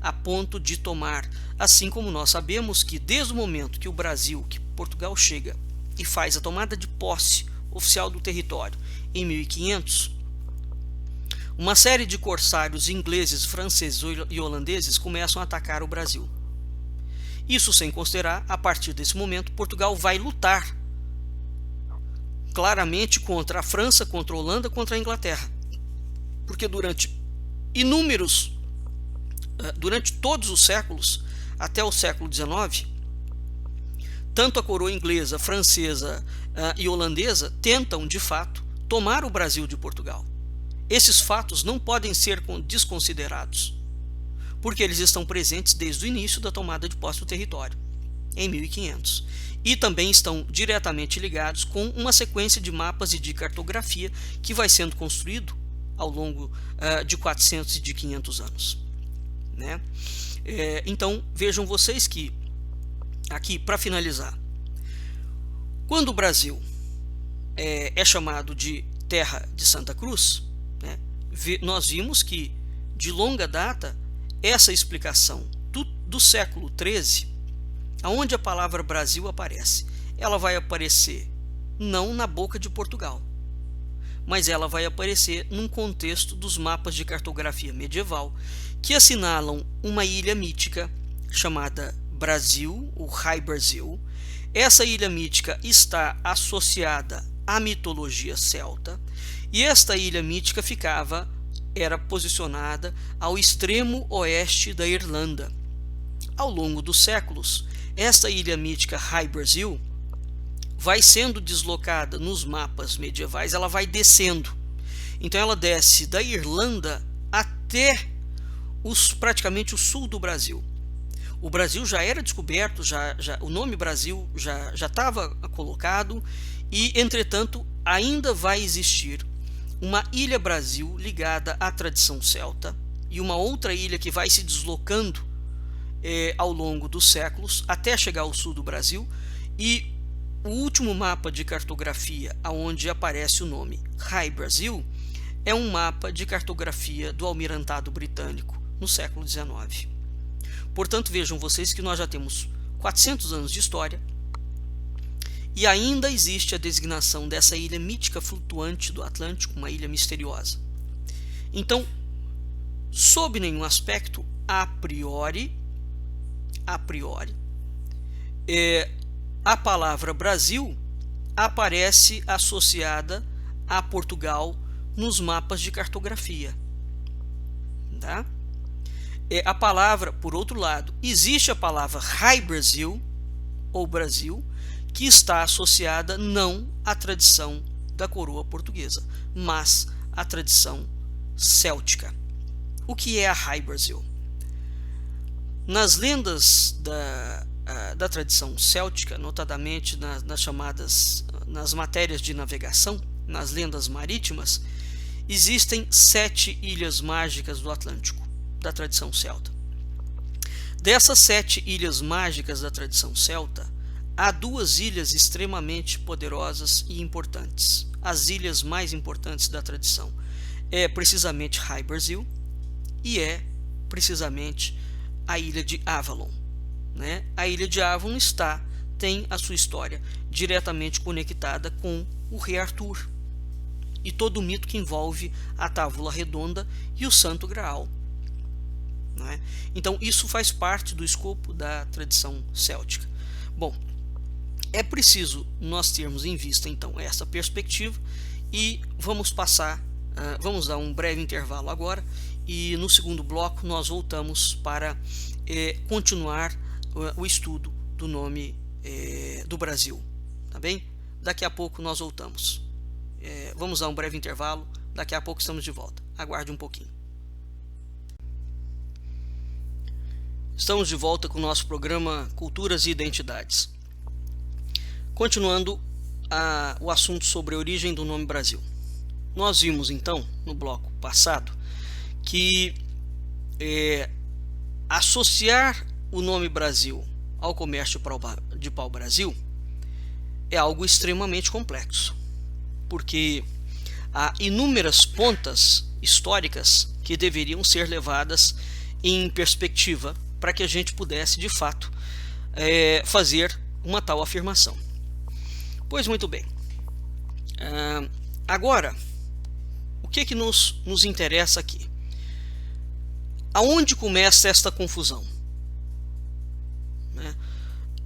Speaker 1: a ponto de tomar, assim como nós sabemos que desde o momento que o Brasil, que Portugal chega e faz a tomada de posse oficial do território em 1500, uma série de corsários ingleses, franceses e holandeses começam a atacar o Brasil. Isso sem considerar, a partir desse momento, Portugal vai lutar claramente contra a França, contra a Holanda, contra a Inglaterra. Porque durante todos os séculos, até o século XIX, tanto a coroa inglesa, francesa e holandesa tentam, de fato, tomar o Brasil de Portugal. Esses fatos não podem ser desconsiderados, porque eles estão presentes desde o início da tomada de posse do território, em 1500. E também estão diretamente ligados com uma sequência de mapas e de cartografia que vai sendo construído ao longo de 400 e de 500 anos. Né? Então, vejam vocês que, aqui para finalizar, quando o Brasil é chamado de Terra de Santa Cruz, né, nós vimos que, de longa data, essa explicação do século XIII, aonde a palavra Brasil aparece, ela vai aparecer não na boca de Portugal, mas ela vai aparecer num contexto dos mapas de cartografia medieval que assinalam uma ilha mítica chamada Brasil, o High Brasil. Essa ilha mítica está associada à mitologia celta, e esta ilha mítica era posicionada ao extremo oeste da Irlanda. Ao longo dos séculos, esta ilha mítica High Brasil vai sendo deslocada nos mapas medievais, ela vai descendo. Então ela desce da Irlanda até praticamente o sul do Brasil. O Brasil já era descoberto, o nome Brasil já estava colocado, e, entretanto, ainda vai existir uma ilha Brasil ligada à tradição celta e uma outra ilha que vai se deslocando ao longo dos séculos até chegar ao sul do Brasil. E o último mapa de cartografia onde aparece o nome High Brasil é um mapa de cartografia do Almirantado Britânico no século XIX. Portanto, vejam vocês que nós já temos 400 anos de história e ainda existe a designação dessa ilha mítica flutuante do Atlântico, uma ilha misteriosa. Então, sob nenhum aspecto, a priori, a palavra Brasil aparece associada a Portugal nos mapas de cartografia. Tá? A palavra, por outro lado, existe a palavra Rai-Brasil, ou Brasil, que está associada não à tradição da coroa portuguesa, mas à tradição céltica. O que é a Rai-Brasil? Nas lendas da tradição céltica, notadamente nas matérias de navegação, nas lendas marítimas, existem 7 ilhas mágicas do Atlântico, da tradição celta. Dessas 7 ilhas mágicas da tradição celta, há 2 ilhas extremamente poderosas e importantes. As ilhas mais importantes da tradição é precisamente Rai-Brasil e é precisamente a ilha de Avalon. A ilha de Avalon tem a sua história diretamente conectada com o rei Arthur e todo o mito que envolve a Távola Redonda e o Santo Graal. Então isso faz parte do escopo da tradição céltica. Bom, é preciso nós termos em vista então essa perspectiva e vamos dar um breve intervalo agora e no segundo bloco nós voltamos para continuar o estudo do nome do Brasil, tá bem? Daqui a pouco nós voltamos. Vamos dar um breve intervalo, daqui a pouco estamos de volta. Aguarde um pouquinho. Estamos de volta com o nosso programa Culturas e Identidades. Continuando o assunto sobre a origem do nome Brasil. Nós vimos então, no bloco passado, que associar o nome Brasil ao comércio de pau-brasil é algo extremamente complexo, porque há inúmeras pontas históricas que deveriam ser levadas em perspectiva para que a gente pudesse, de fato, fazer uma tal afirmação. Pois muito bem. Agora, o que nos interessa aqui? Aonde começa esta confusão?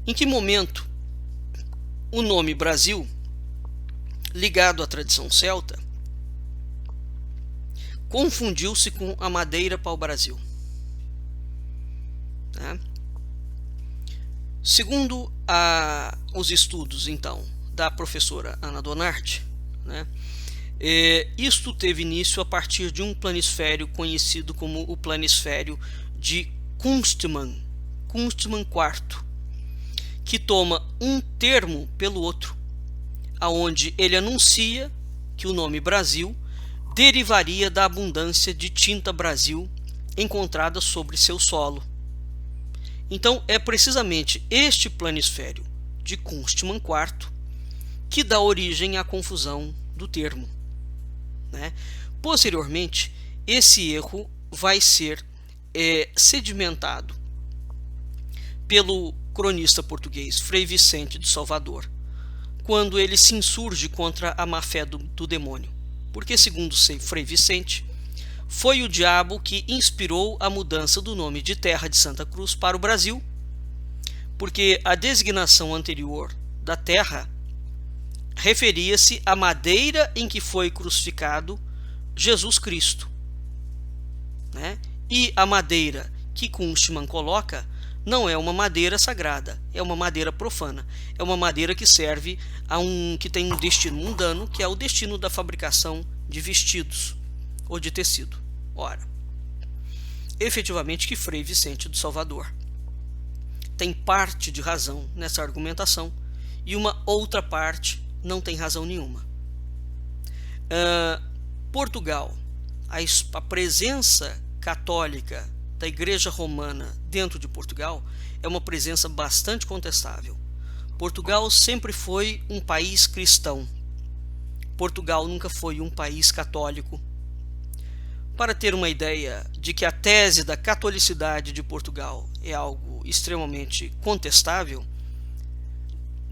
Speaker 1: Em que momento o nome Brasil, ligado à tradição celta, confundiu-se com a madeira pau-brasil? Segundo os estudos então da professora Ana Donardi, isto teve início a partir de um planisfério conhecido como o planisfério de Kunstmann IV, que toma um termo pelo outro, aonde ele anuncia que o nome Brasil derivaria da abundância de tinta Brasil encontrada sobre seu solo. Então é precisamente este planisfério de Kunstmann IV que dá origem à confusão do termo. Posteriormente, esse erro vai ser sedimentado pelo cronista português Frei Vicente de Salvador, quando ele se insurge contra a má-fé do demônio, porque, segundo Frei Vicente, foi o diabo que inspirou a mudança do nome de Terra de Santa Cruz para o Brasil, porque a designação anterior da terra referia-se à madeira em que foi crucificado Jesus Cristo, e a madeira que Kunstmann coloca não é uma madeira sagrada, é uma madeira profana, é uma madeira que serve que tem um destino mundano, que é o destino da fabricação de vestidos ou de tecido. Ora, efetivamente que Frei Vicente do Salvador tem parte de razão nessa argumentação e uma outra parte não tem razão nenhuma. Portugal, a presença católica da Igreja Romana dentro de Portugal é uma presença bastante contestável. Portugal sempre foi um país cristão. Portugal nunca foi um país católico. Para ter uma ideia de que a tese da catolicidade de Portugal é algo extremamente contestável,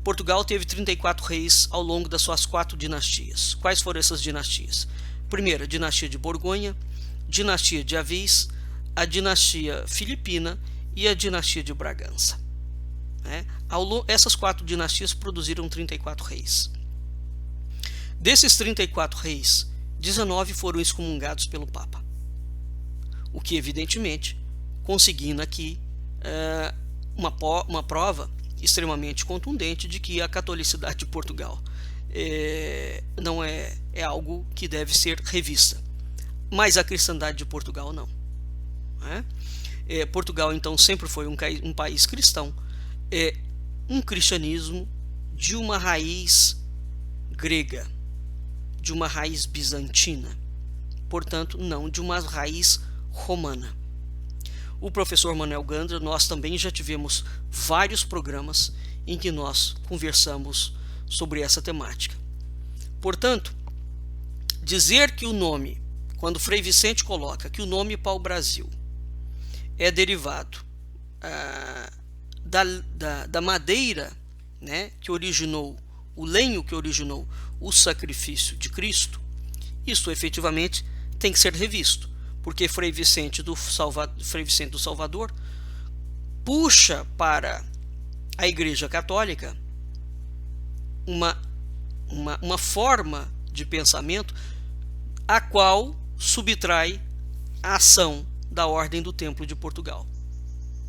Speaker 1: Portugal teve 34 reis ao longo das suas 4 dinastias. Quais foram essas dinastias? Primeira, dinastia de Borgonha, dinastia de Avis, a dinastia filipina e a dinastia de Bragança. Essas 4 dinastias produziram 34 reis. Desses 34 reis, 19 foram excomungados pelo Papa, o que evidentemente conseguindo aqui uma prova extremamente contundente de que a catolicidade de Portugal não é algo que deve ser revista, mas a cristandade de Portugal não. Portugal então sempre foi um país cristão, um cristianismo de uma raiz grega, de uma raiz bizantina, portanto não de uma raiz romana. O professor Manuel Gandra, nós também já tivemos vários programas em que nós conversamos sobre essa temática. Portanto, dizer que o nome, quando Frei Vicente coloca que o nome pau-brasil é derivado da madeira, que originou, o lenho que originou o sacrifício de Cristo, isso efetivamente tem que ser revisto, porque Frei Vicente do Salvador puxa para a Igreja Católica uma forma de pensamento a qual subtrai a ação da Ordem do Templo de Portugal.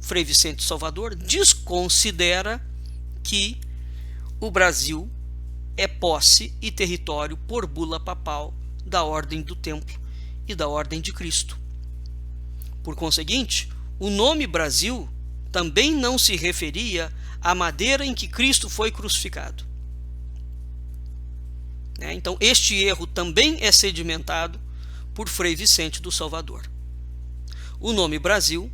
Speaker 1: Frei Vicente do Salvador desconsidera que o Brasil é posse e território por bula papal da Ordem do Templo e da Ordem de Cristo. Por conseguinte, o nome Brasil também não se referia à madeira em que Cristo foi crucificado. Então, este erro também é sedimentado por Frei Vicente do Salvador. O nome Brasil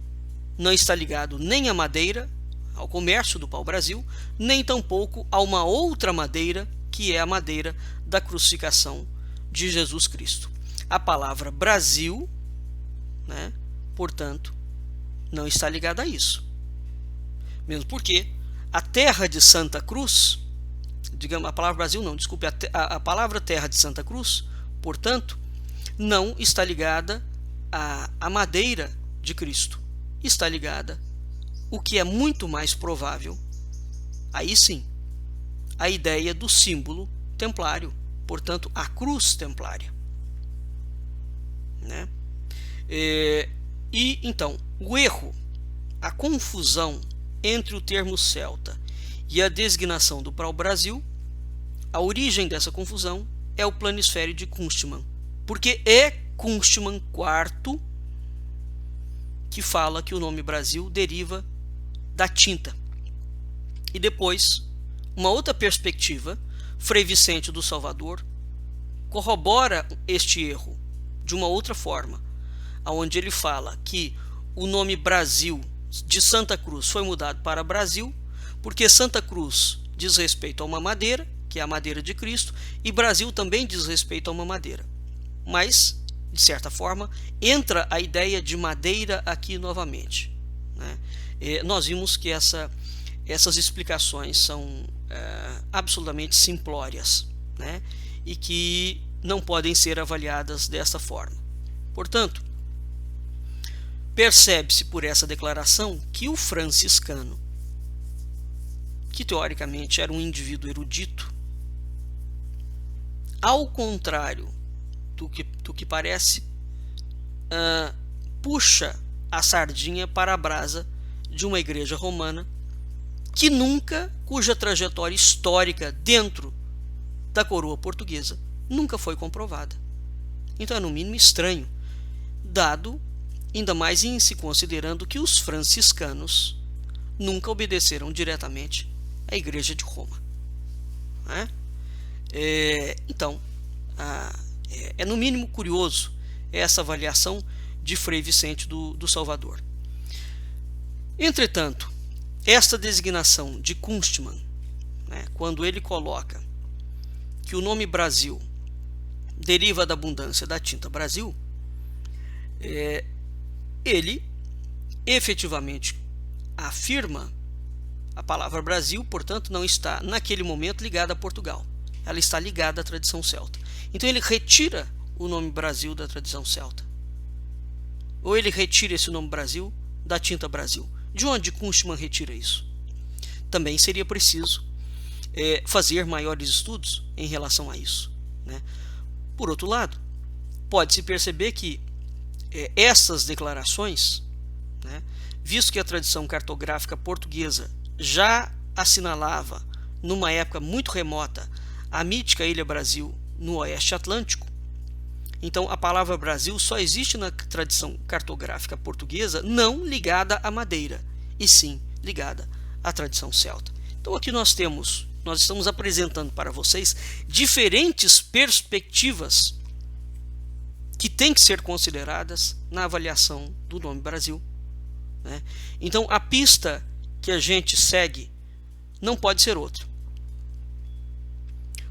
Speaker 1: não está ligado nem à madeira, ao comércio do pau-brasil, nem tampouco a uma outra madeira, que é a madeira da crucificação de Jesus Cristo. A palavra Brasil, portanto, não está ligada a isso. Mesmo porque a terra de Santa Cruz, digamos, a palavra Brasil não, desculpe, a palavra terra de Santa Cruz, portanto, não está ligada à madeira de Cristo. Está ligada, o que é muito mais provável, aí sim, a ideia do símbolo templário, portanto, a cruz templária. E então, o erro, a confusão entre o termo celta e a designação do pau-brasil, a origem dessa confusão é o planisfério de Kunstmann, porque é Kunstmann IV que fala que o nome Brasil deriva da tinta. E depois, uma outra perspectiva, Frei Vicente do Salvador corrobora este erro de uma outra forma, onde ele fala que o nome Brasil de Santa Cruz foi mudado para Brasil, porque Santa Cruz diz respeito a uma madeira, que é a madeira de Cristo, e Brasil também diz respeito a uma madeira. Mas, de certa forma, entra a ideia de madeira aqui novamente. Nós vimos que essas explicações são absolutamente simplórias, e que não podem ser avaliadas dessa forma. Portanto, percebe-se por essa declaração que o franciscano, que teoricamente era um indivíduo erudito, ao contrário do que parece, puxa a sardinha para a brasa de uma igreja romana cuja trajetória histórica dentro da coroa portuguesa nunca foi comprovada. Então é no mínimo estranho, dado ainda mais em se considerando que os franciscanos nunca obedeceram diretamente à Igreja de Roma. Então, é no mínimo curioso essa avaliação de Frei Vicente do Salvador. Entretanto, esta designação de Kunstmann, quando ele coloca que o nome Brasil deriva da abundância da tinta Brasil, ele efetivamente afirma, a palavra Brasil, portanto, não está naquele momento ligada a Portugal. Ela está ligada à tradição celta. Então ele retira o nome Brasil da tradição celta. Ou ele retira esse nome Brasil da tinta Brasil. De onde Kunstmann retira isso? Também seria preciso fazer maiores estudos em relação a isso, né? Por outro lado, pode-se perceber que essas declarações, né, visto que a tradição cartográfica portuguesa já assinalava, numa época muito remota, a mítica Ilha Brasil no Oeste Atlântico, então a palavra Brasil só existe na tradição cartográfica portuguesa não ligada à Madeira, e sim ligada à tradição celta. Então aqui nós estamos apresentando para vocês diferentes perspectivas que têm que ser consideradas na avaliação do nome Brasil, né? Então a pista que a gente segue não pode ser outra.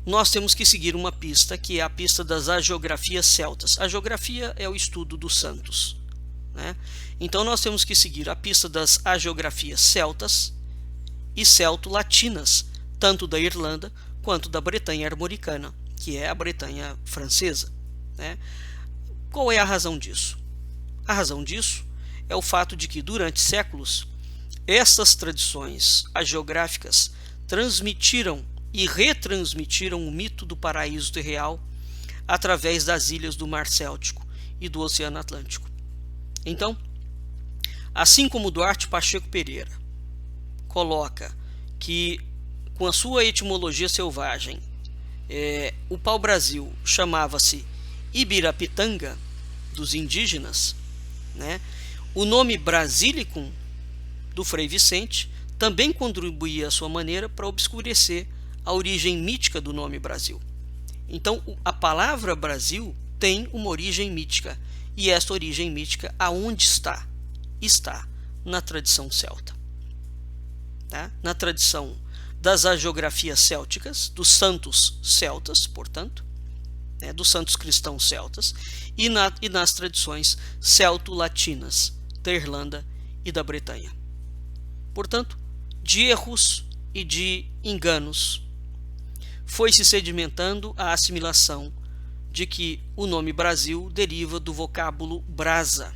Speaker 1: Nós temos que seguir uma pista que é a pista das hagiografias celtas. A geografia é o estudo dos santos, né? Então nós temos que seguir a pista das hagiografias celtas e celto-latinas, tanto da Irlanda quanto da Bretanha armoricana, que é a Bretanha francesa, né? Qual é a razão disso? A razão disso é o fato de que durante séculos essas tradições hagiográficas transmitiram e retransmitiram o mito do paraíso terreal através das ilhas do Mar Céltico e do Oceano Atlântico. Então, assim como Duarte Pacheco Pereira coloca que, com a sua etimologia selvagem, o pau-brasil chamava-se Ibirapitanga, dos indígenas, né? O nome Brasilicum, do Frei Vicente, também contribuía à sua maneira para obscurecer a origem mítica do nome Brasil. Então, a palavra Brasil tem uma origem mítica, e esta origem mítica, aonde está? Está na tradição celta, tá? Na tradição das hagiografias célticas, dos santos celtas, portanto, né, dos santos cristãos celtas, e nas tradições celto-latinas da Irlanda e da Bretanha. Portanto, de erros e de enganos, foi se sedimentando a assimilação de que o nome Brasil deriva do vocábulo brasa,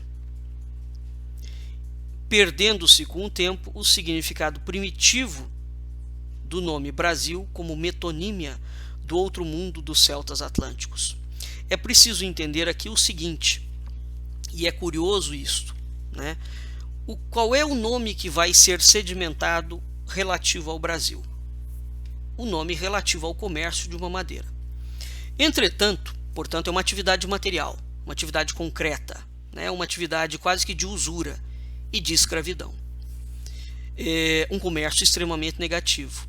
Speaker 1: perdendo-se com o tempo o significado primitivo do nome Brasil como metonímia do outro mundo dos celtas atlânticos. É preciso entender aqui o seguinte, e é curioso isto, né? Qual é o nome que vai ser sedimentado relativo ao Brasil? O nome relativo ao comércio de uma madeira. Entretanto, portanto, é uma atividade material, uma atividade concreta, né? Uma atividade quase que de usura e de escravidão. É um comércio extremamente negativo.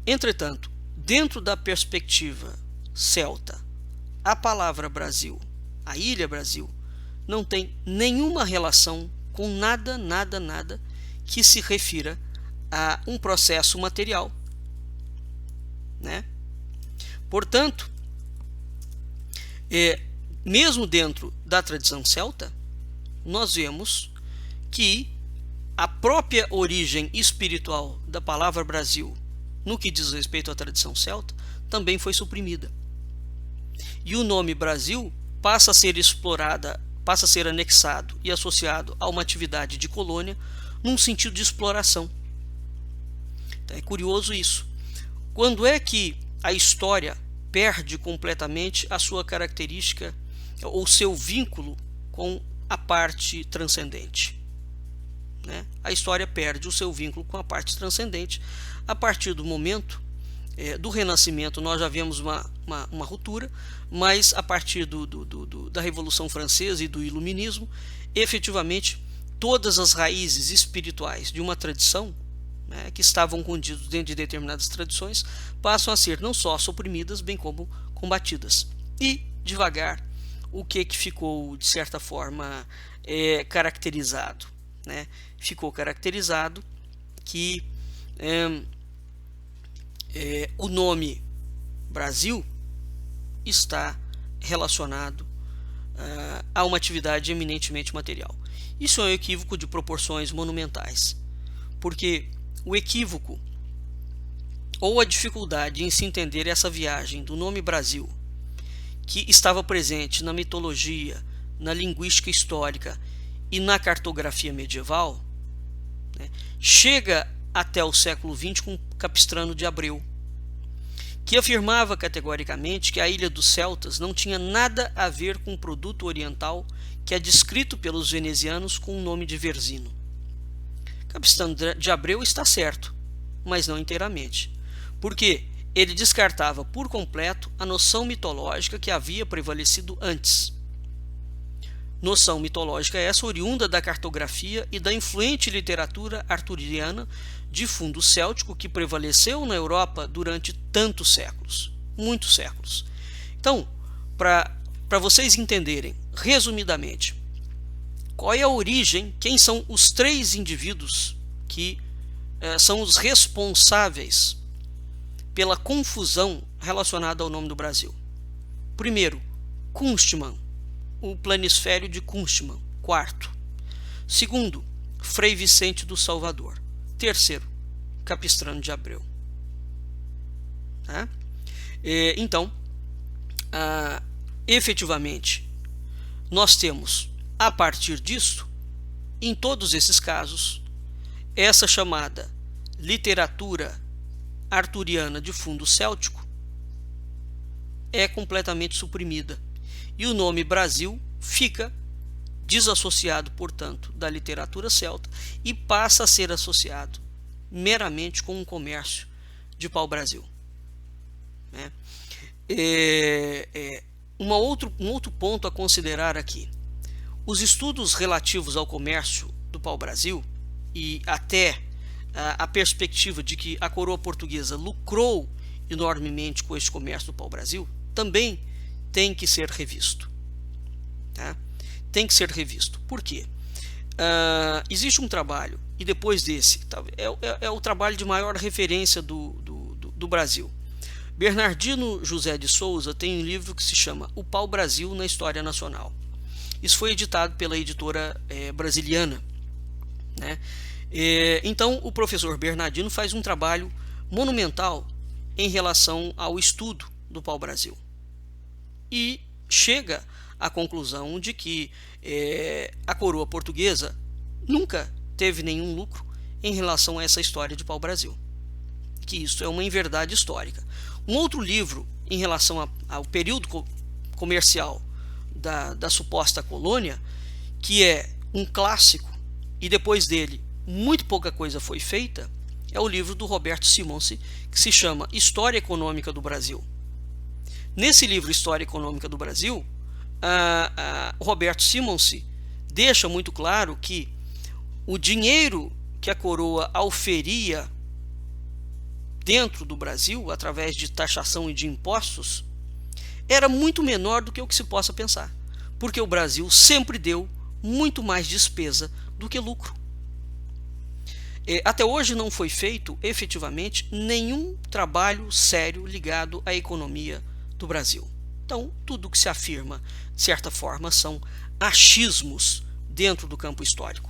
Speaker 1: Entretanto, dentro da perspectiva celta, a palavra Brasil, a ilha Brasil, não tem nenhuma relação com nada que se refira a um processo material, né? Portanto, mesmo dentro da tradição celta, nós vemos que a própria origem espiritual da palavra Brasil, no que diz respeito à tradição celta, também foi suprimida. E o nome Brasil passa a ser passa a ser anexado e associado a uma atividade de colônia num sentido de exploração. Então, é curioso isso. Quando é que a história perde completamente a sua característica ou seu vínculo com a parte transcendente, né? A história perde o seu vínculo com a parte transcendente a partir do momento do Renascimento. Nós já vemos uma ruptura, mas a partir da Revolução Francesa e do Iluminismo, efetivamente, todas as raízes espirituais de uma tradição, né, que estavam contidas dentro de determinadas tradições, passam a ser não só suprimidas, bem como combatidas. E, devagar, o que ficou, de certa forma, caracterizado, né? Ficou caracterizado que o nome Brasil está relacionado a uma atividade eminentemente material. Isso é um equívoco de proporções monumentais, porque o equívoco ou a dificuldade em se entender essa viagem do nome Brasil, que estava presente na mitologia, na linguística histórica e na cartografia medieval, né, chega até o século XX com Capistrano de Abreu, que afirmava categoricamente que a ilha dos celtas não tinha nada a ver com o produto oriental que é descrito pelos venezianos com o nome de Versino. Capistrano de Abreu está certo, mas não inteiramente, porque ele descartava por completo a noção mitológica que havia prevalecido antes. Noção mitológica essa oriunda da cartografia e da influente literatura arturiana de fundo céltico que prevaleceu na Europa durante tantos séculos, muitos séculos. Então, para vocês entenderem, resumidamente, qual é a origem, quem são os três indivíduos que são os responsáveis pela confusão relacionada ao nome do Brasil. Primeiro, Kunstmann, o planisfério de Kunstmann, quarto. Segundo, Frei Vicente do Salvador. Terceiro, Capistrano de Abreu. Tá? Então, efetivamente, nós temos, a partir disso, em todos esses casos, essa chamada literatura arturiana de fundo céltico é completamente suprimida e o nome Brasil fica desassociado, portanto, da literatura celta e passa a ser associado meramente com um comércio de pau-brasil. Né? Um outro ponto a considerar aqui: os estudos relativos ao comércio do pau-brasil e até a perspectiva de que a coroa portuguesa lucrou enormemente com este comércio do pau-brasil também tem que ser revisto. Tá? Tem que ser revisto. Por quê? Existe um trabalho, e depois desse, é o trabalho de maior referência do Brasil. Bernardino José de Souza tem um livro que se chama O Pau-Brasil na História Nacional. Isso foi editado pela editora brasiliana. Né? Então, o professor Bernardino faz um trabalho monumental em relação ao estudo do pau-brasil e chega à conclusão de que a coroa portuguesa nunca teve nenhum lucro em relação a essa história de pau-brasil, que isso é uma inverdade histórica. Um outro livro em relação ao período comercial da suposta colônia, que é um clássico e depois dele muito pouca coisa foi feita, é o livro do Roberto Simonsi, que se chama História Econômica do Brasil. Nesse livro História Econômica do Brasil, o Roberto Simonsi deixa muito claro que o dinheiro que a coroa auferia dentro do Brasil, através de taxação e de impostos, era muito menor do que o que se possa pensar, porque o Brasil sempre deu muito mais despesa do que lucro. Até hoje não foi feito efetivamente nenhum trabalho sério ligado à economia do Brasil. Então, tudo que se afirma, de certa forma, são achismos dentro do campo histórico.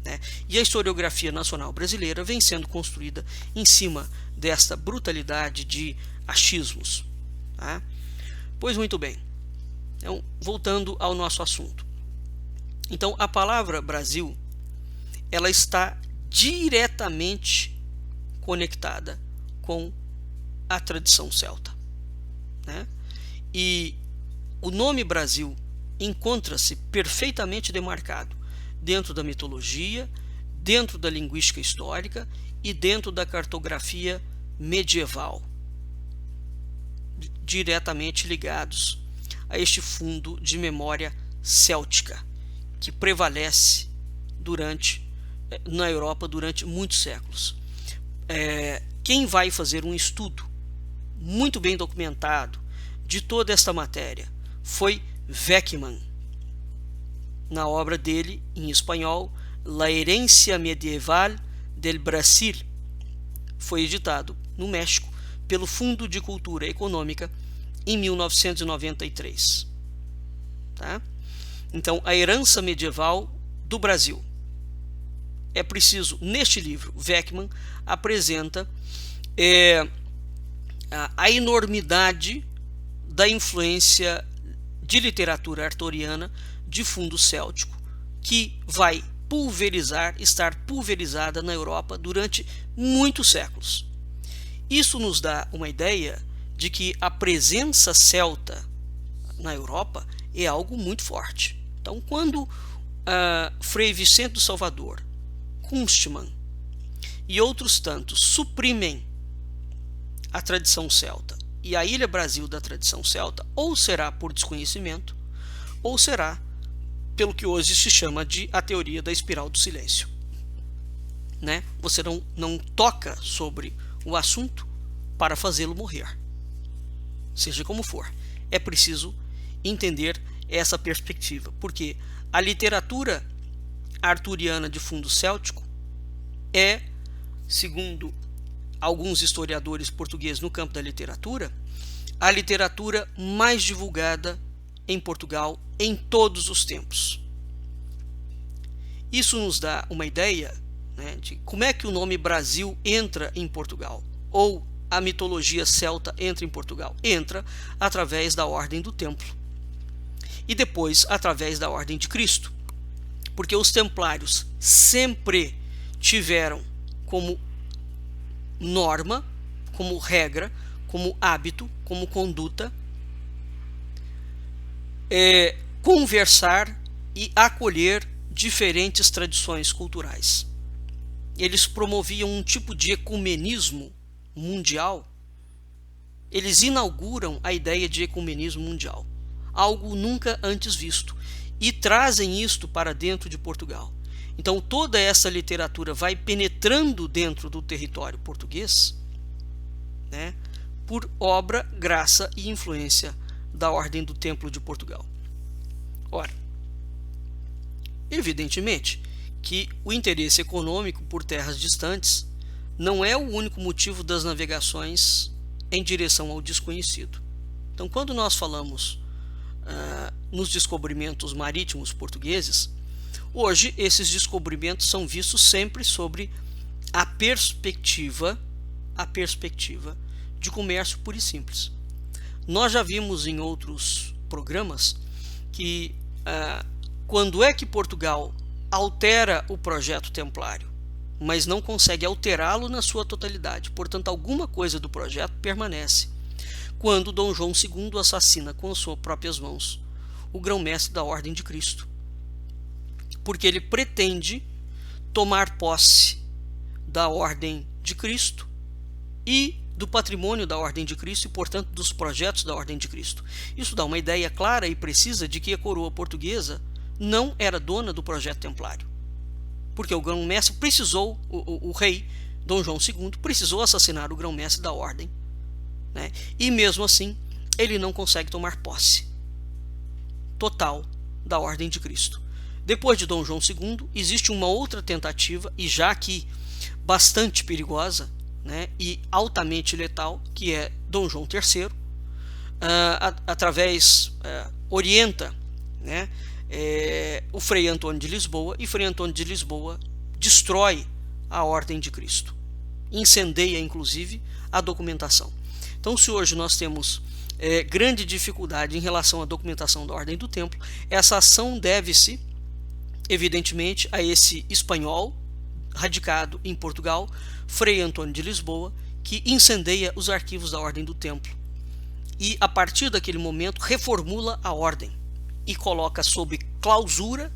Speaker 1: Né? E a historiografia nacional brasileira vem sendo construída em cima desta brutalidade de achismos. Tá? Pois muito bem. Então, voltando ao nosso assunto. Então, a palavra Brasil, ela está diretamente conectada com a tradição celta. Né? E o nome Brasil encontra-se perfeitamente demarcado dentro da mitologia, dentro da linguística histórica e dentro da cartografia medieval, diretamente ligados a este fundo de memória céltica que prevalece na Europa durante muitos séculos. Quem vai fazer um estudo muito bem documentado de toda esta matéria foi Weckmann, na obra dele em espanhol La Herencia Medieval del Brasil. Foi editado no México pelo Fundo de Cultura Econômica em 1993. Tá? Então, a herança medieval do Brasil. É preciso, neste livro, Weckmann apresenta a enormidade da influência de literatura arturiana de fundo céltico, que vai estar pulverizada na Europa durante muitos séculos. Isso nos dá uma ideia de que a presença celta na Europa é algo muito forte. Então, quando Frei Vicente do Salvador, Kunstmann e outros tantos suprimem a tradição celta e a Ilha Brasil da tradição celta, ou será por desconhecimento, ou será pelo que hoje se chama de a teoria da espiral do silêncio. Né? Você não toca sobre o assunto para fazê-lo morrer. Seja como for, é preciso entender essa perspectiva, porque a literatura arturiana de fundo céltico é, segundo alguns historiadores portugueses no campo da literatura, a literatura mais divulgada em Portugal em todos os tempos. Isso nos dá uma ideia, né, de como é que o nome Brasil entra em Portugal, ou a mitologia celta entra em Portugal. Entra através da Ordem do Templo e depois através da Ordem de Cristo, porque os templários sempre tiveram como norma, como regra, como hábito, como conduta, conversar e acolher diferentes tradições culturais. Eles promoviam um tipo de ecumenismo mundial. Eles inauguram a ideia de ecumenismo mundial, algo nunca antes visto, e trazem isto para dentro de Portugal. Então toda essa literatura vai penetrando dentro do território português, né, por obra, graça e influência da Ordem do Templo de Portugal. Ora, evidentemente que o interesse econômico por terras distantes não é o único motivo das navegações em direção ao desconhecido. Então, quando nós falamos nos descobrimentos marítimos portugueses, hoje esses descobrimentos são vistos sempre sobre a perspectiva de comércio puro e simples. Nós já vimos em outros programas que quando é que Portugal altera o projeto templário, mas não consegue alterá-lo na sua totalidade, portanto alguma coisa do projeto permanece, quando Dom João II assassina com as suas próprias mãos o grão-mestre da Ordem de Cristo, porque ele pretende tomar posse da Ordem de Cristo e do patrimônio da Ordem de Cristo e, portanto, dos projetos da Ordem de Cristo. Isso dá uma ideia clara e precisa de que a coroa portuguesa não era dona do projeto templário, porque o grão-mestre precisou, o rei Dom João II precisou assassinar o grão-mestre da Ordem, né? E mesmo assim ele não consegue tomar posse total da Ordem de Cristo. Depois de Dom João II existe uma outra tentativa, e já que bastante perigosa, né, e altamente letal, que é Dom João III, orienta, né, o Frei Antônio de Lisboa, e Frei Antônio de Lisboa destrói a Ordem de Cristo, incendeia inclusive a documentação. Então, se hoje nós temos grande dificuldade em relação à documentação da Ordem do Templo, essa ação deve-se evidentemente a esse espanhol radicado em Portugal, Frei Antônio de Lisboa, que incendeia os arquivos da Ordem do Templo e a partir daquele momento reformula a ordem e coloca sob clausura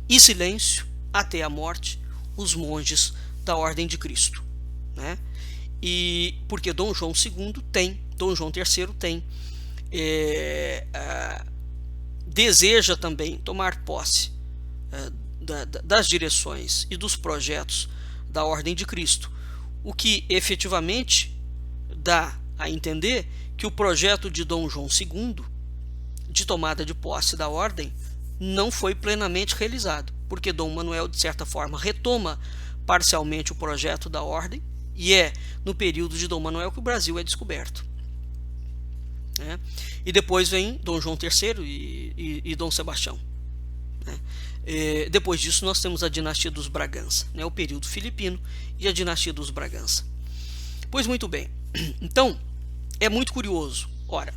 Speaker 1: e silêncio até a morte os monges da Ordem de Cristo, né? E porque Dom João III tem deseja também tomar posse das direções e dos projetos da Ordem de Cristo, o que efetivamente dá a entender que o projeto de Dom João II de tomada de posse da Ordem não foi plenamente realizado, porque Dom Manuel, de certa forma, retoma parcialmente o projeto da Ordem, e é no período de Dom Manuel que o Brasil é descoberto, né? E depois vem Dom João III e Dom Sebastião, né? Depois disso nós temos a dinastia dos Bragança, né, o período filipino e a dinastia dos Bragança. Pois muito bem, então é muito curioso. Ora,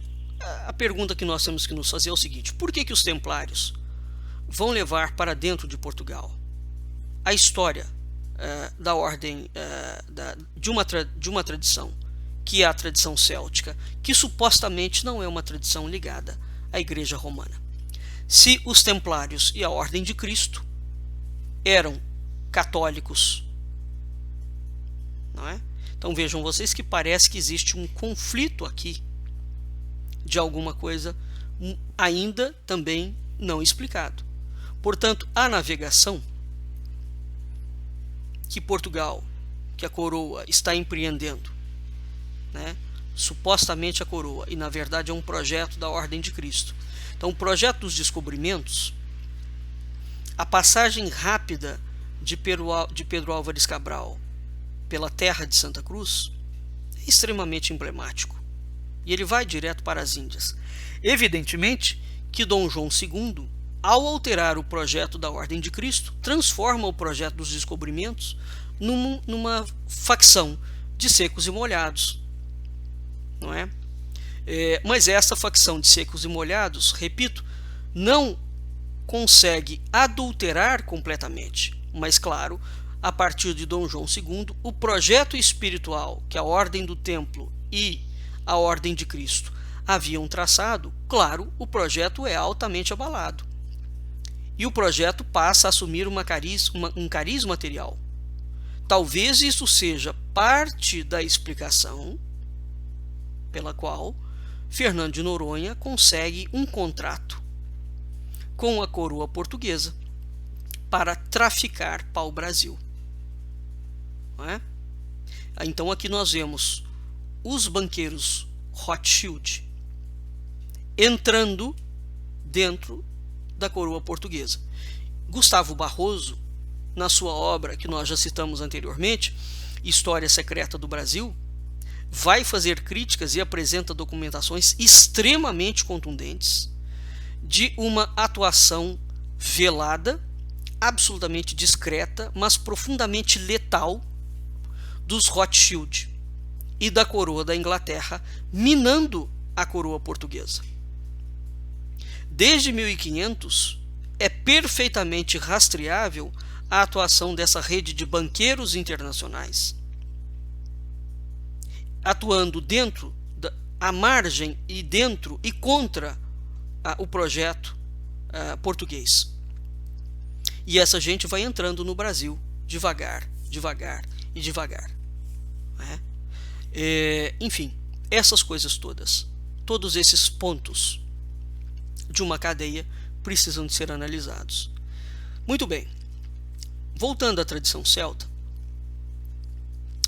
Speaker 1: a pergunta que nós temos que nos fazer é o seguinte: por que os templários vão levar para dentro de Portugal a história da ordem, de uma tradição, que é a tradição céltica, que supostamente não é uma tradição ligada à Igreja Romana? Se os templários e a Ordem de Cristo eram católicos, não é? Então vejam vocês que parece que existe um conflito aqui de alguma coisa ainda também não explicado. Portanto, a navegação que Portugal, que a coroa está empreendendo, né? Supostamente a coroa, e na verdade é um projeto da Ordem de Cristo. Então, o projeto dos descobrimentos, a passagem rápida de Pedro Álvares Cabral pela terra de Santa Cruz, é extremamente emblemático. E ele vai direto para as Índias. Evidentemente que Dom João II, ao alterar o projeto da Ordem de Cristo, transforma o projeto dos descobrimentos numa facção de secos e molhados, não é? Mas essa facção de secos e molhados, repito, não consegue adulterar completamente. Mas, claro, a partir de Dom João II, o projeto espiritual que a Ordem do Templo e a Ordem de Cristo haviam traçado, claro, o projeto é altamente abalado. E o projeto passa a assumir um cariz material. Talvez isso seja parte da explicação pela qual Fernando de Noronha consegue um contrato com a coroa portuguesa para traficar pau-brasil. Não é? Então aqui nós vemos os banqueiros Rothschild entrando dentro da coroa portuguesa. Gustavo Barroso, na sua obra que nós já citamos anteriormente, História Secreta do Brasil, vai fazer críticas e apresenta documentações extremamente contundentes de uma atuação velada, absolutamente discreta, mas profundamente letal dos Rothschild e da coroa da Inglaterra, minando a coroa portuguesa. Desde 1500, é perfeitamente rastreável a atuação dessa rede de banqueiros internacionais, atuando dentro, à margem e dentro e contra o projeto português. E essa gente vai entrando no Brasil devagar, devagar e devagar. Né? Enfim, essas coisas todas, todos esses pontos de uma cadeia precisam de ser analisados. Muito bem, voltando à tradição celta,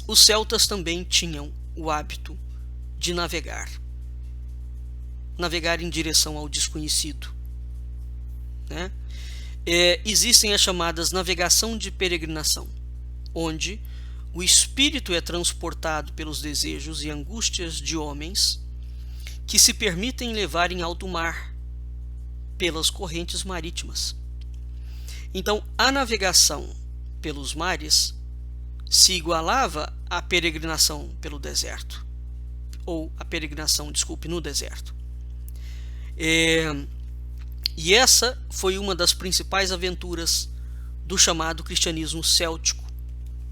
Speaker 1: os celtas também tinham o hábito de navegar em direção ao desconhecido, né? Existem as chamadas navegação de peregrinação, onde o espírito é transportado pelos desejos e angústias de homens que se permitem levar em alto mar pelas correntes marítimas. Então, a navegação pelos mares se igualava à peregrinação pelo deserto, ou a peregrinação, no deserto. E essa foi uma das principais aventuras do chamado cristianismo céltico,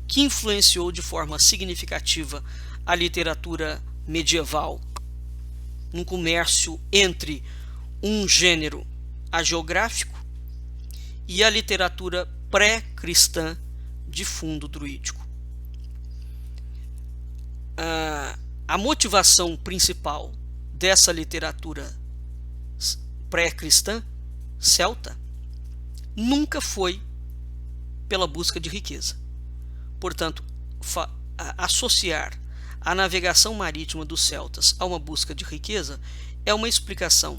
Speaker 1: que influenciou de forma significativa a literatura medieval, no comércio entre um gênero hagiográfico e a literatura pré-cristã de fundo druídico. A motivação principal dessa literatura pré-cristã celta nunca foi pela busca de riqueza. Portanto, associar a navegação marítima dos celtas a uma busca de riqueza é uma explicação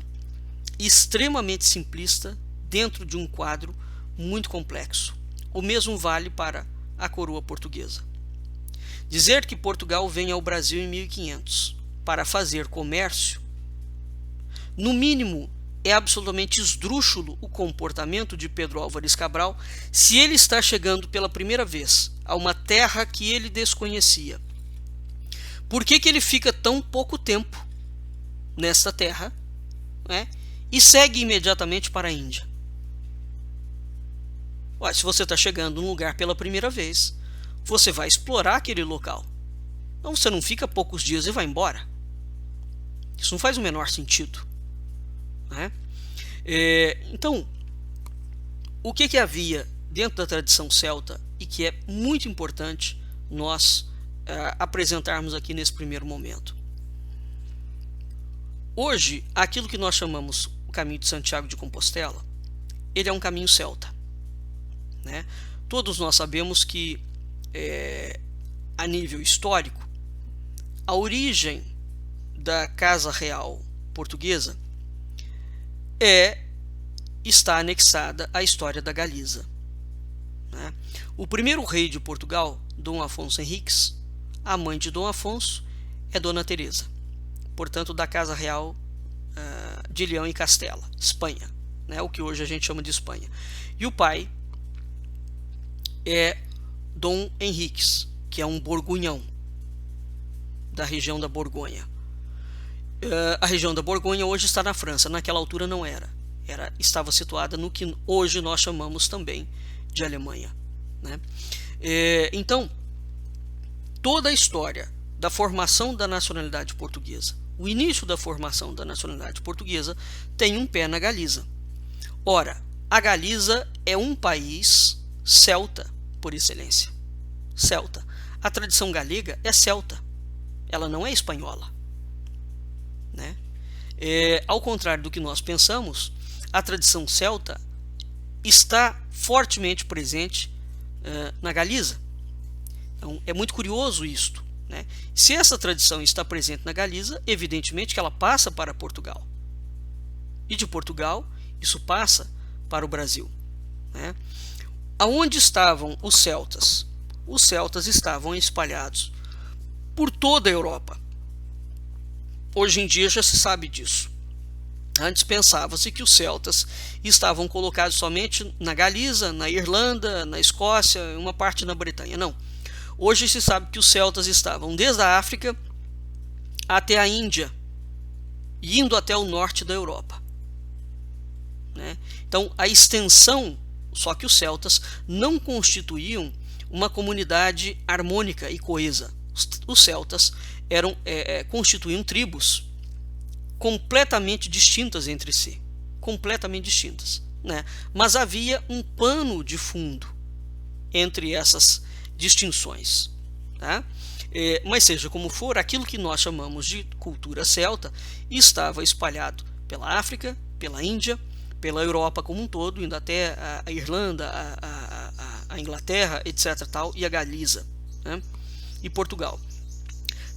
Speaker 1: extremamente simplista dentro de um quadro muito complexo. O mesmo vale para a coroa portuguesa. Dizer que Portugal vem ao Brasil em 1500 para fazer comércio, no mínimo, é absolutamente esdrúxulo o comportamento de Pedro Álvares Cabral se ele está chegando pela primeira vez a uma terra que ele desconhecia. Por que ele fica tão pouco tempo nesta terra, né, e segue imediatamente para a Índia? Ué, se você está chegando num lugar pela primeira vez, você vai explorar aquele local. Então você não fica poucos dias e vai embora. Isso não faz o menor sentido, né? Então, o que havia dentro da tradição celta e que é muito importante nós apresentarmos aqui nesse primeiro momento? Hoje, aquilo que nós chamamos o caminho de Santiago de Compostela, ele é um caminho celta, né? Todos nós sabemos que, a nível histórico, a origem da Casa Real Portuguesa está anexada à história da Galiza, né? O primeiro rei de Portugal, Dom Afonso Henriques, a mãe de Dom Afonso é Dona Teresa, portanto da Casa Real de Leão e Castela, Espanha, né? O que hoje a gente chama de Espanha. E o pai é Dom Henriques, que é um borgonhão da região da Borgonha. A região da Borgonha hoje está na França, naquela altura não era. Estava situada no que hoje nós chamamos também de Alemanha, né? Então, toda a história da formação da nacionalidade portuguesa, o início da formação da nacionalidade portuguesa, tem um pé na Galiza. Ora, a Galiza é um país celta por excelência. Celta. A tradição galega é celta. Ela não é espanhola, né? Ao contrário do que nós pensamos, a tradição celta está fortemente presente na Galiza. Então, é muito curioso isto, né? Se essa tradição está presente na Galiza, evidentemente que ela passa para Portugal. E de Portugal, isso passa para o Brasil, né? Aonde estavam os celtas? Os celtas estavam espalhados por toda a Europa. Hoje em dia já se sabe disso. Antes pensava-se que os celtas estavam colocados somente na Galiza, na Irlanda, na Escócia, uma parte na Bretanha. Não. Hoje se sabe que os celtas estavam desde a África até a Índia, indo até o norte da Europa, né? Então a extensão, só que os celtas não constituíam uma comunidade harmônica e coesa. Os celtas constituíam tribos completamente distintas entre si, completamente distintas, né? Mas havia um pano de fundo entre essas distinções, tá? Mas seja como for, aquilo que nós chamamos de cultura celta estava espalhado pela África, pela Índia, pela Europa como um todo, indo até a Irlanda, a Inglaterra, etc. tal, e a Galiza, né? E Portugal.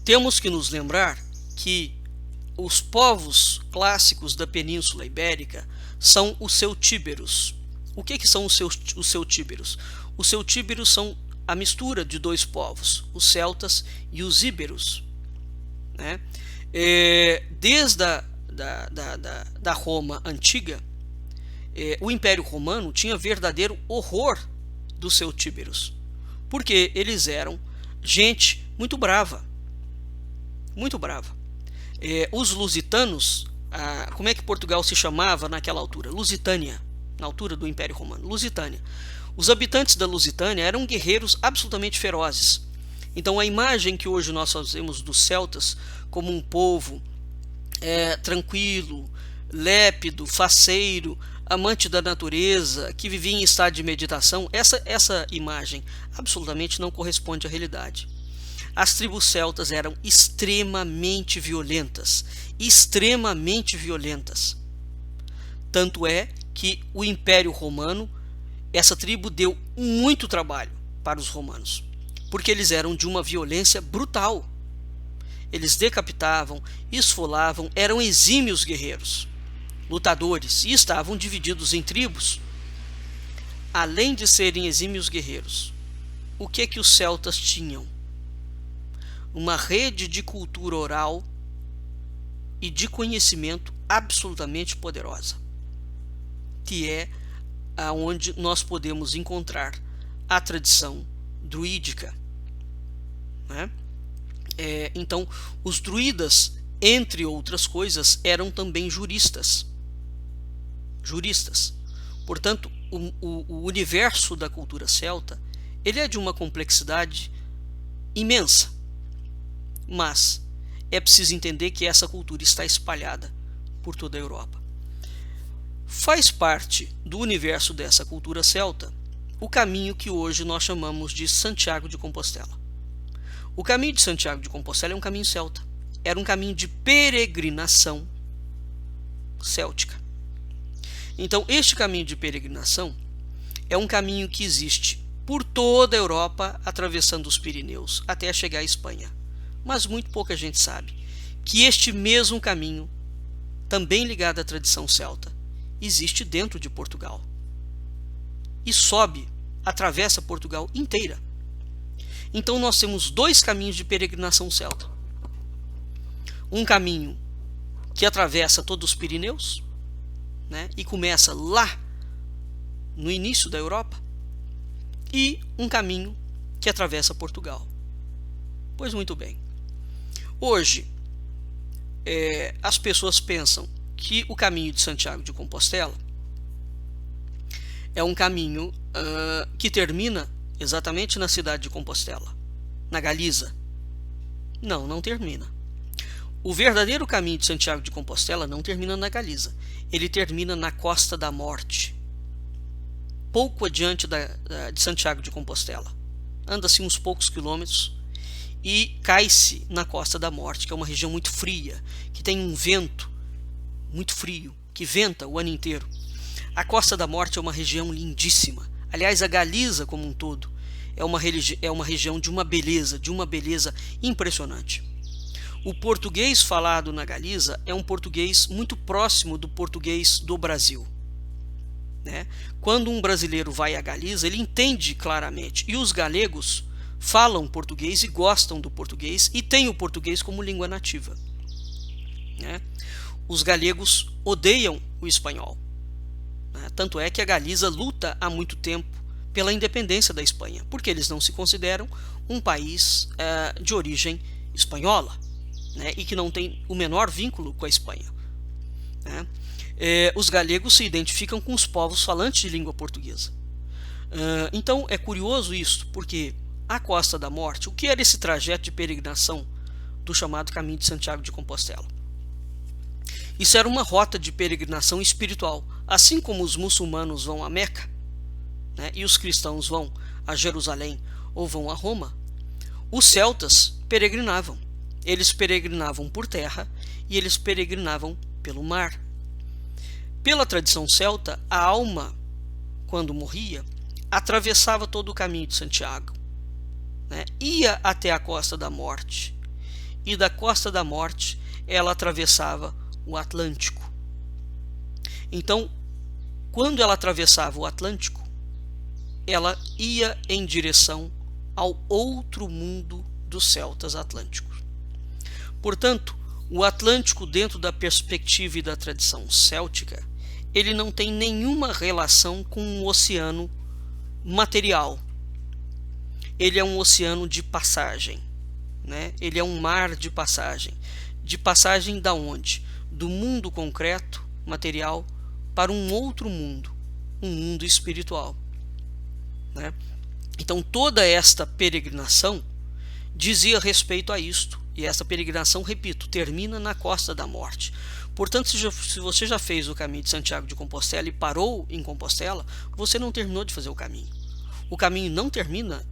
Speaker 1: Temos que nos lembrar que os povos clássicos da Península Ibérica são os celtíberos. O que são os celtíberos? Os celtíberos são a mistura de dois povos, os celtas e os íberos, né? Desde da Roma antiga, o Império Romano tinha verdadeiro horror dos celtíberos, porque eles eram gente muito brava, muito brava. Os lusitanos, como é que Portugal se chamava naquela altura? Lusitânia, na altura do Império Romano, Lusitânia. Os habitantes da Lusitânia eram guerreiros absolutamente ferozes. Então a imagem que hoje nós fazemos dos celtas como um povo tranquilo, lépido, faceiro, amante da natureza, que vivia em estado de meditação, essa imagem absolutamente não corresponde à realidade. As tribos celtas eram extremamente violentas, extremamente violentas. Tanto é que o Império Romano, essa tribo deu muito trabalho para os romanos, porque eles eram de uma violência brutal. Eles decapitavam, esfolavam, eram exímios guerreiros, lutadores, e estavam divididos em tribos. Além de serem exímios guerreiros, o que os celtas tinham? Uma rede de cultura oral e de conhecimento absolutamente poderosa, que é aonde nós podemos encontrar a tradição druídica, né? Então, os druidas, entre outras coisas, eram também juristas. Portanto, o universo da cultura celta, ele é de uma complexidade imensa, mas é preciso entender que essa cultura está espalhada por toda a Europa. Faz parte do universo dessa cultura celta o caminho que hoje nós chamamos de Santiago de Compostela. O caminho de Santiago de Compostela é um caminho celta. Era um caminho de peregrinação céltica. Então, este caminho de peregrinação é um caminho que existe por toda a Europa, atravessando os Pirineus, até chegar à Espanha. Mas muito pouca gente sabe que este mesmo caminho, também ligado à tradição celta, existe dentro de Portugal. E sobe, atravessa Portugal inteira. Então nós temos dois caminhos de peregrinação celta. Um caminho que atravessa todos os Pirineus, né, e começa lá no início da Europa, e um caminho que atravessa Portugal. Pois muito bem. Hoje, as pessoas pensam que o caminho de Santiago de Compostela é um caminho que termina exatamente na cidade de Compostela, na Galiza. Não, não termina. O verdadeiro caminho de Santiago de Compostela não termina na Galiza. Ele termina na Costa da Morte, pouco adiante de Santiago de Compostela. Anda-se uns poucos quilômetros e cai-se na Costa da Morte, que é uma região muito fria, que tem um vento muito frio, que venta o ano inteiro. A Costa da Morte é uma região lindíssima. Aliás, a Galiza como um todo é uma região de uma beleza impressionante. O português falado na Galiza é um português muito próximo do português do Brasil, né? Quando um brasileiro vai à Galiza, ele entende claramente. E os galegos falam português e gostam do português e têm o português como língua nativa, né? Os galegos odeiam o espanhol, né? Tanto é que a Galiza luta há muito tempo pela independência da Espanha, porque eles não se consideram um país de origem espanhola, né? E que não tem o menor vínculo com a Espanha, né? Os galegos se identificam com os povos falantes de língua portuguesa. Então é curioso isso, porque a Costa da Morte, o que era esse trajeto de peregrinação do chamado Caminho de Santiago de Compostela? Isso era uma rota de peregrinação espiritual, assim como os muçulmanos vão a Meca, né, e os cristãos vão a Jerusalém ou vão a Roma. Os celtas peregrinavam. Eles peregrinavam por terra e eles peregrinavam pelo mar. Pela tradição celta, a alma, quando morria, atravessava todo o caminho de Santiago, né, ia até a Costa da Morte, e da Costa da Morte ela atravessava o Atlântico. Então, quando ela atravessava o Atlântico, ela ia em direção ao outro mundo dos celtas atlânticos. Portanto, o Atlântico, dentro da perspectiva e da tradição céltica, ele não tem nenhuma relação com um oceano material. Ele é um oceano de passagem, né? Ele é um mar de passagem. De passagem da onde? Do mundo concreto, material, para um outro mundo, um mundo espiritual, né? Então toda esta peregrinação dizia respeito a isto. E essa peregrinação, repito, termina na Costa da Morte. Portanto, se você já fez o caminho de Santiago de Compostela e parou em Compostela, você não terminou de fazer o caminho. O caminho não termina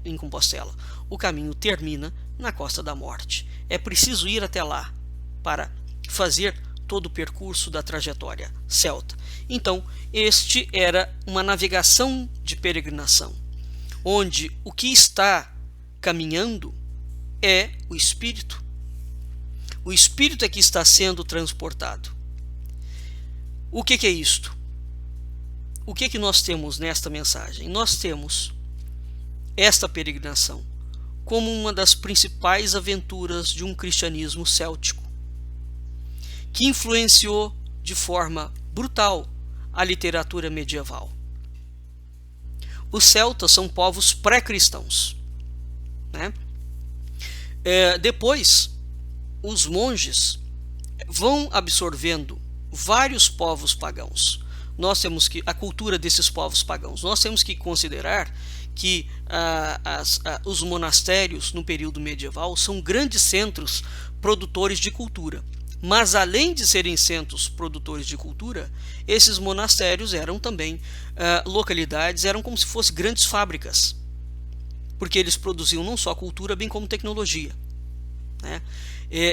Speaker 1: em Compostela. O caminho termina na Costa da Morte. É preciso ir até lá para fazer todo o percurso da trajetória celta. Então, este era uma navegação de peregrinação, onde o que está caminhando é o espírito. O espírito é que está sendo transportado. O que é isto? O que nós temos nesta mensagem? Nós temos esta peregrinação como uma das principais aventuras de um cristianismo céltico. que influenciou de forma brutal a literatura medieval. Os celtas são povos pré-cristãos, né? Depois, os monges vão absorvendo vários povos pagãos. Nós temos que, a cultura desses povos pagãos, nós temos que considerar que os monastérios no período medieval são grandes centros produtores de cultura. Mas além de serem centros produtores de cultura, esses monastérios eram também localidades, eram como se fossem grandes fábricas, porque eles produziam não só cultura, bem como tecnologia, né?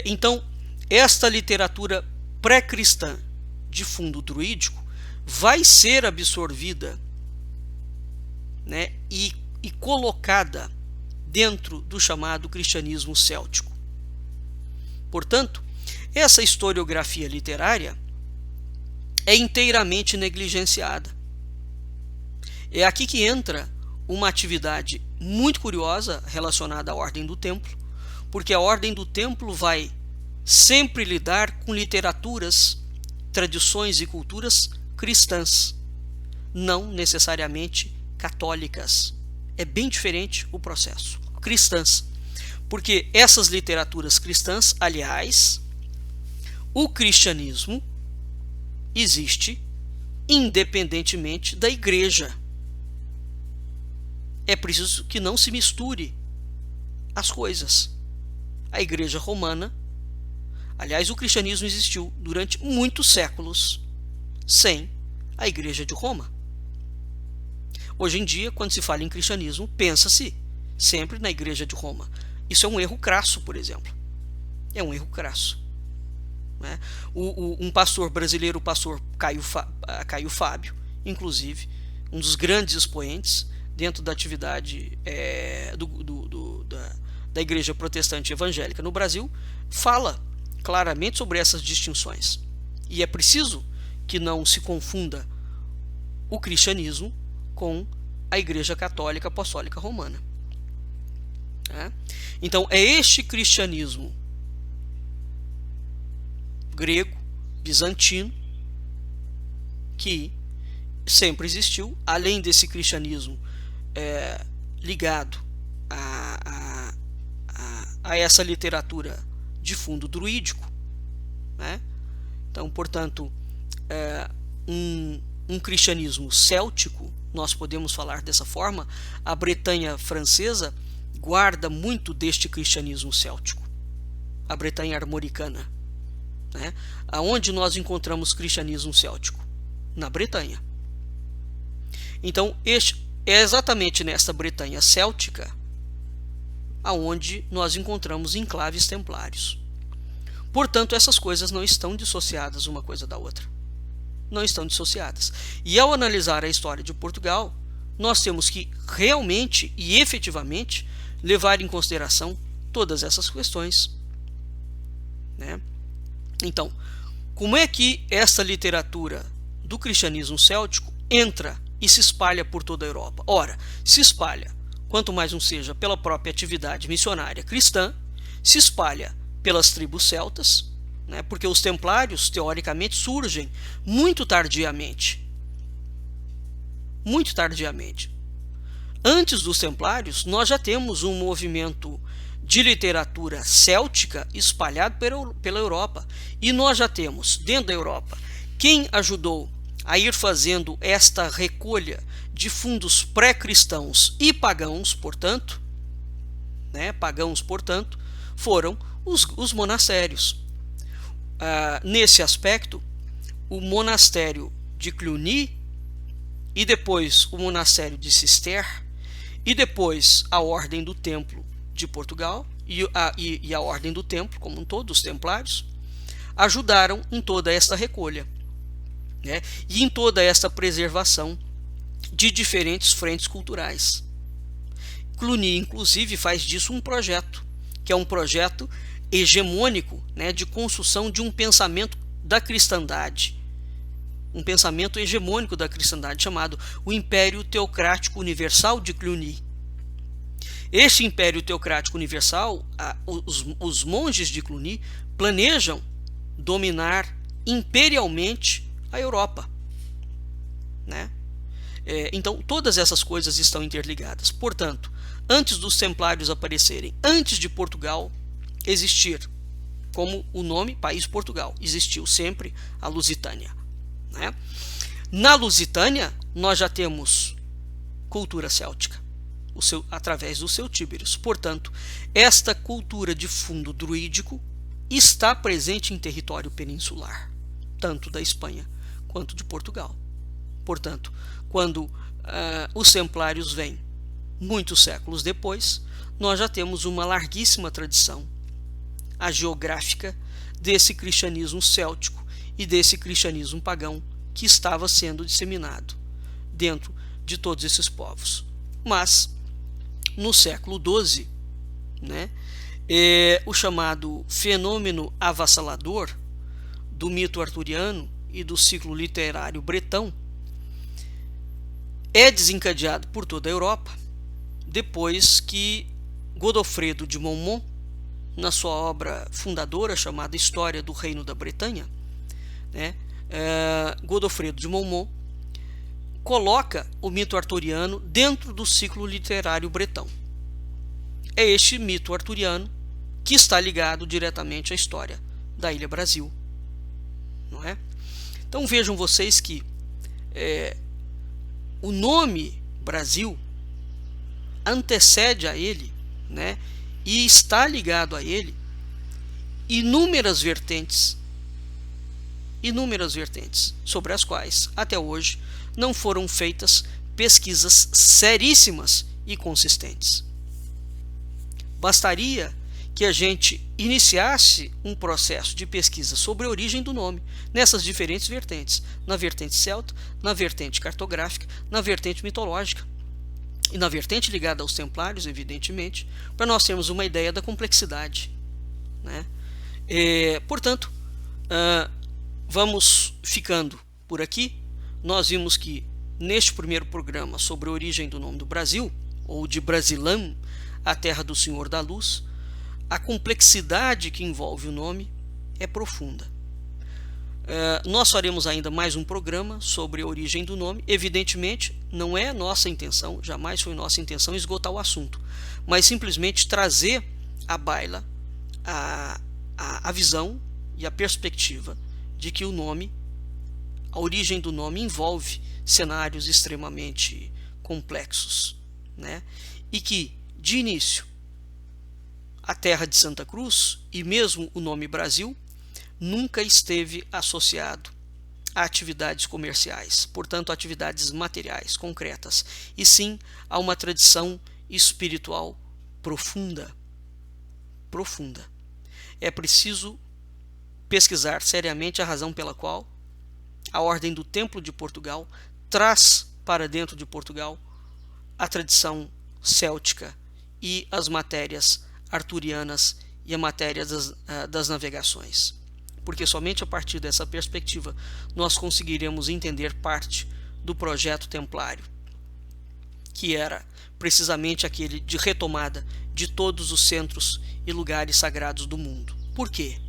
Speaker 1: Então, esta literatura pré-cristã de fundo druídico vai ser absorvida, né, e colocada dentro do chamado cristianismo céltico. Portanto, essa historiografia literária é inteiramente negligenciada. É aqui que entra uma atividade muito curiosa relacionada à Ordem do Templo, porque a Ordem do Templo vai sempre lidar com literaturas, tradições e culturas cristãs, não necessariamente católicas. É bem diferente o processo. Cristãs. Porque essas literaturas cristãs, aliás, o cristianismo existe independentemente da igreja. É preciso que não se misture as coisas. A igreja romana, aliás, o cristianismo existiu durante muitos séculos sem a igreja de Roma. Hoje em dia, quando se fala em cristianismo, pensa-se sempre na igreja de Roma. Isso é um erro crasso, por exemplo. É um erro crasso, né? Um pastor brasileiro, o pastor Caio Fábio, inclusive, um dos grandes expoentes dentro da atividade da igreja protestante evangélica no Brasil, fala claramente sobre essas distinções. E é preciso que não se confunda o cristianismo com a Igreja Católica Apostólica Romana. Então, é este cristianismo grego, bizantino, que sempre existiu, além desse cristianismo ligado a essa literatura de fundo druídico, né? Então, portanto, um cristianismo céltico, nós podemos falar dessa forma. A Bretanha francesa guarda muito deste cristianismo céltico, a Bretanha armoricana, né? Aonde nós encontramos cristianismo céltico? Na Bretanha. Então, é exatamente nesta Bretanha céltica aonde nós encontramos enclaves templários. Portanto, essas coisas não estão dissociadas uma coisa da outra. Não estão dissociadas. E ao analisar a história de Portugal, nós temos que realmente e efetivamente levar em consideração todas essas questões, né? Então, como é que essa literatura do cristianismo céltico entra e se espalha por toda a Europa? Ora, se espalha, quanto mais não seja pela própria atividade missionária cristã, se espalha pelas tribos celtas, né? Porque os templários, teoricamente, surgem muito tardiamente. Muito tardiamente. Antes dos templários, nós já temos um movimento de literatura céltica espalhado pela Europa. E nós já temos, dentro da Europa, quem ajudou a ir fazendo esta recolha de fundos pré-cristãos e pagãos, portanto, né? Pagãos, portanto, foram os monastérios. Nesse aspecto, o monastério de Cluny e depois o monastério de Cister e depois a Ordem do Templo de Portugal e a Ordem do Templo, como um todo, os templários, ajudaram em toda esta recolha, né? E em toda esta preservação de diferentes frentes culturais. Cluny, inclusive, faz disso um projeto, que é um projeto hegemônico, né, de construção de um pensamento da cristandade, um pensamento hegemônico da cristandade chamado o Império Teocrático Universal de Cluny. Este Império Teocrático Universal, os monges de Cluny planejam dominar imperialmente a Europa, né? Então, todas essas coisas estão interligadas. Portanto, antes dos Templários aparecerem, antes de Portugal existir como o nome País Portugal, existiu sempre a Lusitânia, né? Na Lusitânia, nós já temos cultura céltica, através do seu Tíberos. Portanto, esta cultura de fundo druídico está presente em território peninsular, tanto da Espanha quanto de Portugal. Portanto, quando os Templários vêm, muitos séculos depois, nós já temos uma larguíssima tradição hagiográfica desse cristianismo céltico e desse cristianismo pagão que estava sendo disseminado dentro de todos esses povos. Mas, no século XII, né, o chamado fenômeno avassalador do mito arturiano e do ciclo literário bretão é desencadeado por toda a Europa depois que Godofredo de Montmont, na sua obra fundadora chamada História do Reino da Bretanha, né, Godofredo de Montmont coloca o mito arturiano dentro do ciclo literário bretão. É este mito arturiano que está ligado diretamente à história da Ilha Brasil, não é? Então vejam vocês que o nome Brasil antecede a ele, né, e está ligado a ele inúmeras vertentes sobre as quais até hoje não foram feitas pesquisas seríssimas e consistentes. Bastaria que a gente iniciasse um processo de pesquisa sobre a origem do nome nessas diferentes vertentes, na vertente celta, na vertente cartográfica, na vertente mitológica e na vertente ligada aos Templários, evidentemente, para nós termos uma ideia da complexidade, né? Portanto, vamos ficando por aqui. Nós vimos que neste primeiro programa sobre a origem do nome do Brasil, ou de Brasilã, a terra do Senhor da Luz, a complexidade que envolve o nome é profunda. Nós faremos ainda mais um programa sobre a origem do nome. Evidentemente, não é nossa intenção, jamais foi nossa intenção esgotar o assunto, mas simplesmente trazer à baila a visão e a perspectiva de que o nome, a origem do nome envolve cenários extremamente complexos, né? E que, de início, a terra de Santa Cruz e mesmo o nome Brasil nunca esteve associado a atividades comerciais, portanto, atividades materiais, concretas, e sim a uma tradição espiritual profunda. É preciso pesquisar seriamente a razão pela qual a Ordem do Templo de Portugal traz para dentro de Portugal a tradição céltica e as matérias arturianas e a matéria das navegações. Porque somente a partir dessa perspectiva nós conseguiremos entender parte do projeto templário, que era precisamente aquele de retomada de todos os centros e lugares sagrados do mundo. Por quê?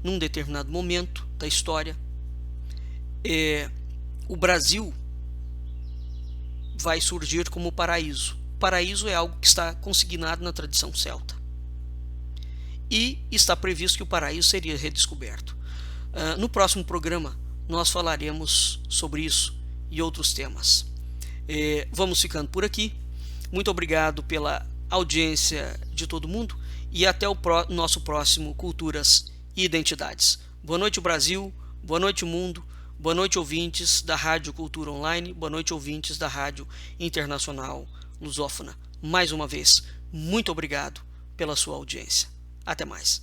Speaker 1: Num determinado momento da história, o Brasil vai surgir como paraíso. Paraíso é algo que está consignado na tradição celta. E está previsto que o paraíso seria redescoberto. No próximo programa nós falaremos sobre isso e outros temas. Vamos ficando por aqui. Muito obrigado pela audiência de todo mundo e até o nosso próximo Culturas e Identidades. Boa noite, Brasil. Boa noite, mundo. Boa noite, ouvintes da Rádio Cultura Online. Boa noite, ouvintes da Rádio Internacional Lusófona. Mais uma vez, muito obrigado pela sua audiência. Até mais.